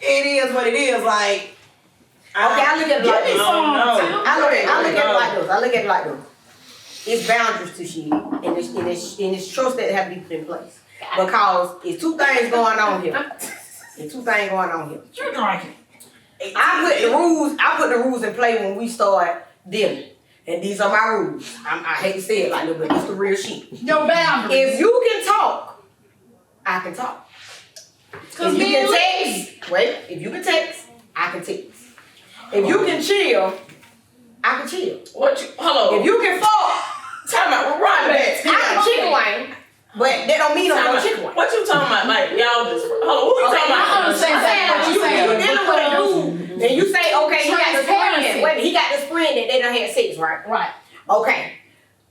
it is what it is. Like, Okay, I look at it like Give me this. some, Tim. I look at it like this. It's boundaries to shit, and it's trust that have to be put in place. Because it's two things going on here. You're drinking. I put the rules in play when we start dealing. And these are my rules. I hate to say it like that, but it's the real shit. Your boundaries. If you can talk, I can talk. If you can text, I can text. If you can chill, I can chill. Hello. If you can fuck, Time out. We're right back. I can chicken wing. But that don't mean I'm no chicken wing. What you talking about? Like, y'all just, hello, who you talking about? I understand that. You dealing with a dude, and you say, okay, he got this friend. Wait, he got this friend that they done had sex, right? Right. Okay.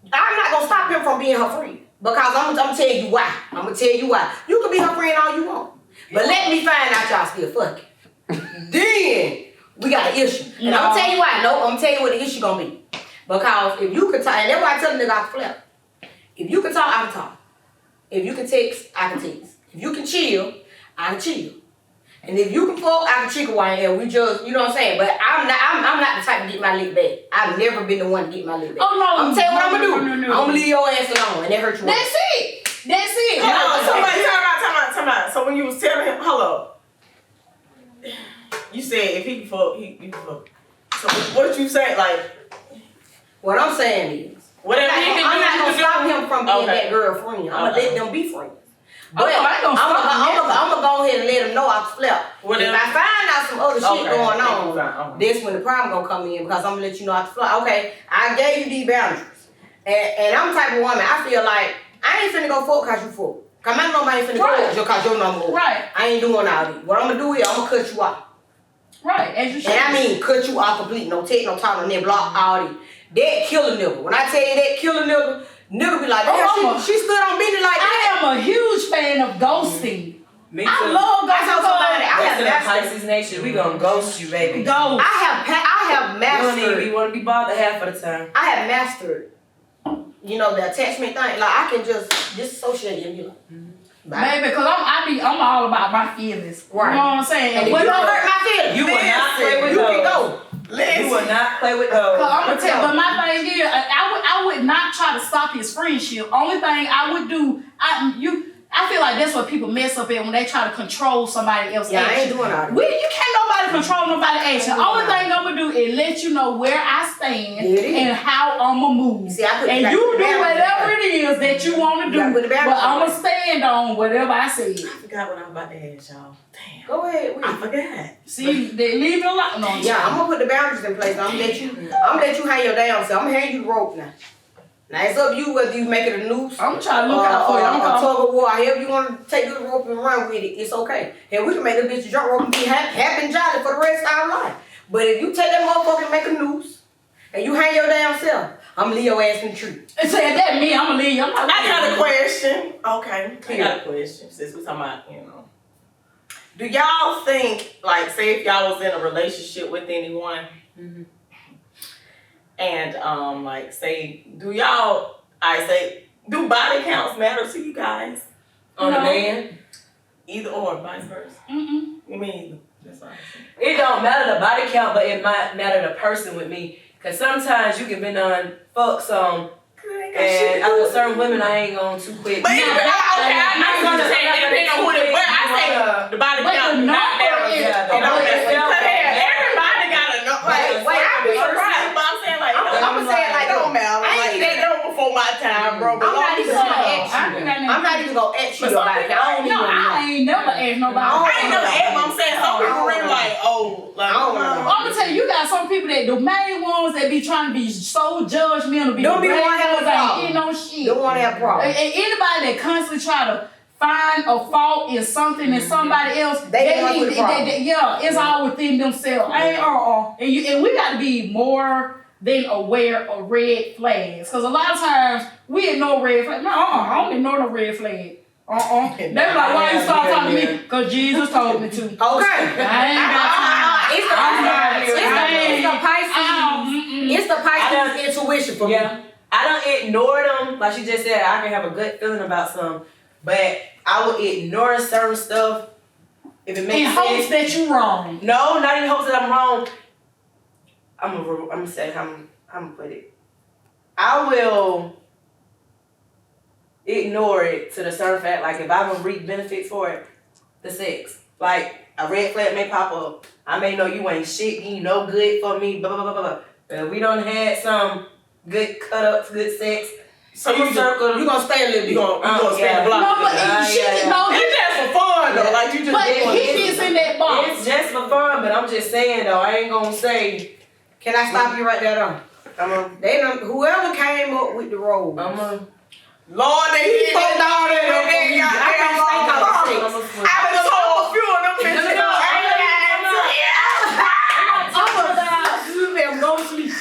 I'm not gonna stop him from being her friend. Because I'm gonna tell you why. You can be her friend all you want. But let me find out y'all still fucking. Then we got an issue. And I'm gonna tell you why. No, I'm gonna tell you what the issue gonna be. Because if you can talk, and that's why I tell the nigga I can flip. If you can talk, I can talk. If you can text, I can text. If you can chill, I can chill. And if you can fuck, I can chicken wine, and we just, you know what I'm saying? But I'm not the type to get my lick back. I've never been the one to get my lick back. Oh, no. I'm gonna tell you what I'm gonna do. No. I'm gonna leave your ass alone, and that hurt you. That's it. Hold on, somebody, time out. So when you was telling him, hello, you said if he can fuck, he can fuck. So what you say? Like, What I'm saying is, whatever he can do, I'm not you gonna can stop do. him from being that girlfriend. I'm gonna let them be friends. But I'm gonna go ahead and let him know I slept. If I find out some other shit going on, that's when the problem gonna come in, because I'm gonna let you know I slept. Okay, I gave you these boundaries, and I'm the type of woman. I feel like I ain't finna go fuck cause you fuck. Cause my number ain't finna go just cause your number. Right. I ain't doing all that. What I'm gonna do is I'm gonna cut you off. Right, as you should. And I mean cut you off completely. No text, no talk, no net, block, all that. That kill a nigga. When I tell you that kill a nigga, nigga be like, damn, she stood on business like that. I am a huge fan of ghosting. me too. I love ghosting. That's in the Pisces nature. We gonna ghost you, baby. Ghost. I have You mastered. don't even want to be bothered half of the time. I have mastered, the attachment thing. Like, I can just disassociate and be like, bye. Baby, because I'm all about my feelings. Right. You know what I'm saying? And if you don't hurt my feelings, You will not play with you can those. go. You will not play with those. Cause I'm gonna tell, but my thing is, I would not try to stop his friendship. Only thing I would do, I feel like that's what people mess up at when they try to control somebody else's Yeah, action. I ain't doing all that. You can't nobody control nobody's action. Only thing I'm gonna do is let you know where I stand and how I'ma move. See, I put and you do whatever it is that you wanna do. But I'ma stand on whatever I said. I forgot what I was about to ask y'all. Damn. Go ahead. I forgot. See, they leave it alone. No, Yeah, I'm gonna put the boundaries in place. I'm gonna let you hang your damn self. I'm gonna hand you the rope now. Now it's up to you whether you make it a noose. I'm trying to look out for you. I'm a tug of war. However you want to take the rope and run with it, it's okay. And we can make the bitch jump rope and be happy and jolly for the rest of our life. But if you take that motherfucker and make a noose, and you hang your damn self, I'm gonna leave your ass in the tree. And say that me, I'm gonna leave you. I got a question. Okay. I got a question since we're talking about, Do y'all think, like, say if y'all was in a relationship with anyone, and like, say, do body counts matter to you guys? On the man? Either or, vice versa. Mm-mm. You mean, that's what I'm saying. It don't matter the body count, but it might matter the person with me. Cause sometimes you can be done fuck some, and after certain women, I ain't going too quick. But I gonna say it depends on who it is. But I say the body count not matter. Everybody gotta know. Wait, I be surprised. But I'm saying like, I'm gonna say it like, don't matter. Like, they know before my time, bro. I'm not even gonna ask you. I'm not even gonna ask you about it. I don't even know. I ain't never asked nobody. I ain't never asked, but I'm saying some people really like, I'm gonna tell you, you got some people that the main ones that be trying to be so judgmental, don't be the one have a problem. Ain't no shit. Don't want to have problems. Anybody that constantly try to find a fault in something in somebody else, it's all within themselves. And we got to be more than aware of red flags, because a lot of times we ignore red flags. No, I don't ignore no red flag. They be like, why you start talking to me? Because Jesus told me to. Okay. I ain't got time. It's the Pisces intuition for me. I don't ignore them. Like she just said, I can have a good feeling about some, but I would ignore certain stuff If it In makes hopes sense. that you wrong. No, not in hopes that I'm wrong. I'm gonna say I'm gonna put it. I will ignore it to the certain fact. Like if I don't reap benefits for it, the sex. Like a red flag may pop up. I may know you ain't shit. You no good for me. Blah blah blah blah blah. But we done had some good cut ups, good sex. So you gonna stay a little bit. You gonna stay in the block. No, but It's just for fun though. Like you just. but doing he it. is in that box. It's just for fun, but I'm just saying though. I ain't gonna say. Can I stop you right there though? They done, whoever came up with the role. Lord, they fucked all that up for me. I been told a few of them bitches. You better go sleep.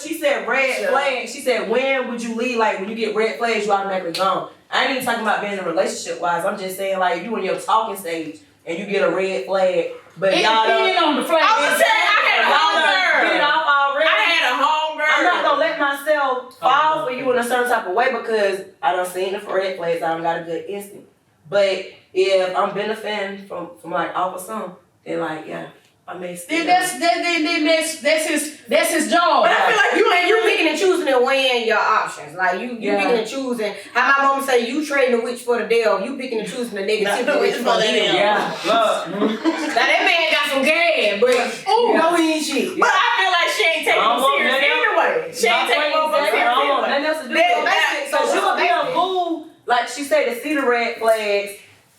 She said red flag. She said, when would you leave? Like when you get red flags, you automatically gone. I ain't even talking about being in a relationship wise. I'm just saying like you in your talking stage and you get a red flag, but y'all Depending on the flag. I was saying I had a homegirl. get it off already. I had a homegirl. I'm not gonna let myself fall for you in a certain type of way because I done seen the red flags. I done got a good instinct. But if I'm benefiting from like off of some, then like yeah, I may still. Then that's his job. But I feel like you picking and choosing and weighing your options. Like you picking and choosing. How my mama say you trading the witch for the devil. You picking and choosing the negativity that you gonna deal with. Yeah. Now that man got some gas, but you know he ain't shit. But I feel like she ain't taking them serious anyway. She ain't taking them serious anyway. Nothing else to do with it. So she gonna be a fool, like she said, to see the red flags,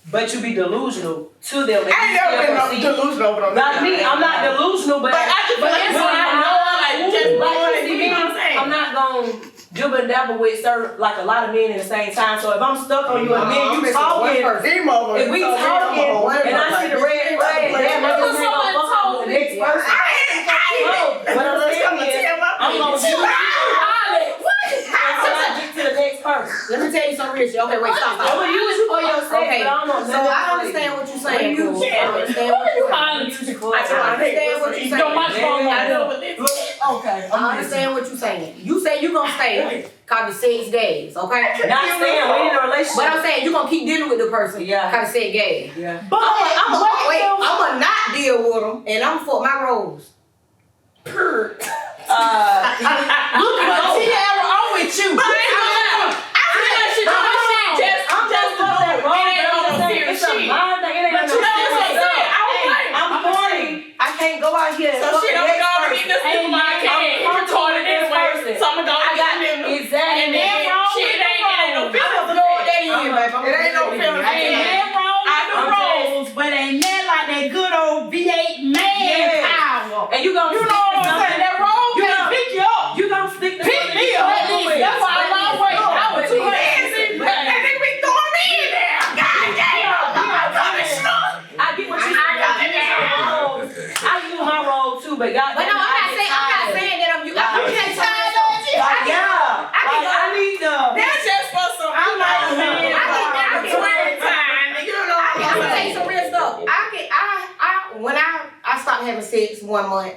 but you be delusional to them. I ain't never been delusional over them. Not me. I'm not delusional, but I just feel like when I know, like just blowing it. You know what I'm saying? I'm not gonna jibber and dabble with certain like a lot of men at the same time. So if I'm stuck on you and me, you talking. If we talking and I see the red flag, that makes me go fuck with the next person. What I'm saying is, I'm gonna do to the next person. Let me tell you something real shit. Okay, wait, stop. I'm gonna use you for your sex, Okay, but I don't know. so I understand what you're saying. Cool. I understand what you're saying. I understand what you're saying. Okay. I understand what you're saying. You say you gonna stay cause the 6 days, okay? Not saying we in a relationship. But I'm saying you gonna keep dealing with the person cause the 6 days. Yeah. But I'ma not deal with them and I'm for my roles. Look at Tiara on with you. I can't go out here. So she don't go to get this people I can't. I'm retarded anyway. So I'm gonna go get them. Exactly. And then shit ain't no feelings. It ain't no feelings. Ain't wrong with the roles, but ain't that like that good old V8 man power. And you know what I'm saying? That role can't pick you up. You gonna stick to Pick me up. That's why I'm always. I was too lazy. And they be throwing me in there. God damn. I get what you're saying. I use my role too, but God. But no, I'm not saying that I'm you. I can't tie those shit. I need the. That's just for some. I'm like, man, I can twin time. You know, I'm gonna tell you some real stuff. When I stopped having sex 1 month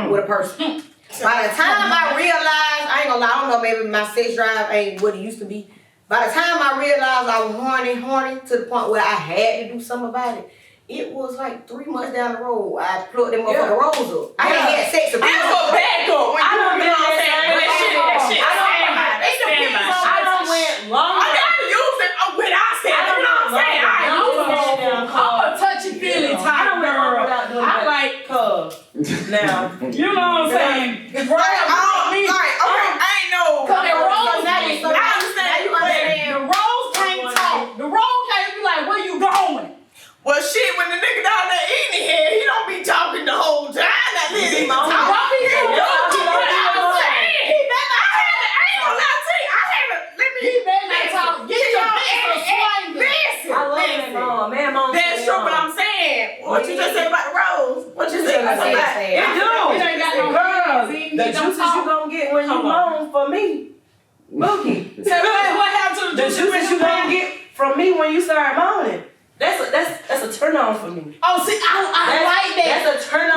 with a person. By the time I realized, I ain't gonna lie, I don't know, maybe my sex drive ain't what it used to be. By the time I realized I was horny to the point where I had to do something about it, it was like 3 months down the road. I plugged them motherfucking rolls up. I ain't had sex about it. that's for backup. When you know what I'm saying? That shit. I don't went long. I gotta use it when I said it. You know what I'm saying? I'm a touchy feely type girl. I like now. You know what I'm saying? The rose can't talk. The rose can't be like, where you going? Well, shit, when the nigga down there eating here, he don't be talking the whole time. That nigga talk. That's true, but I'm saying, what you just said about the rose? What you said about that? It do. It ain't got no girls. The juices you gonna get when you moan for me. Mookie. What happened to The juices you gonna get from me when you start moaning. That's a turn on for me. Oh, see, I like that. That's a turn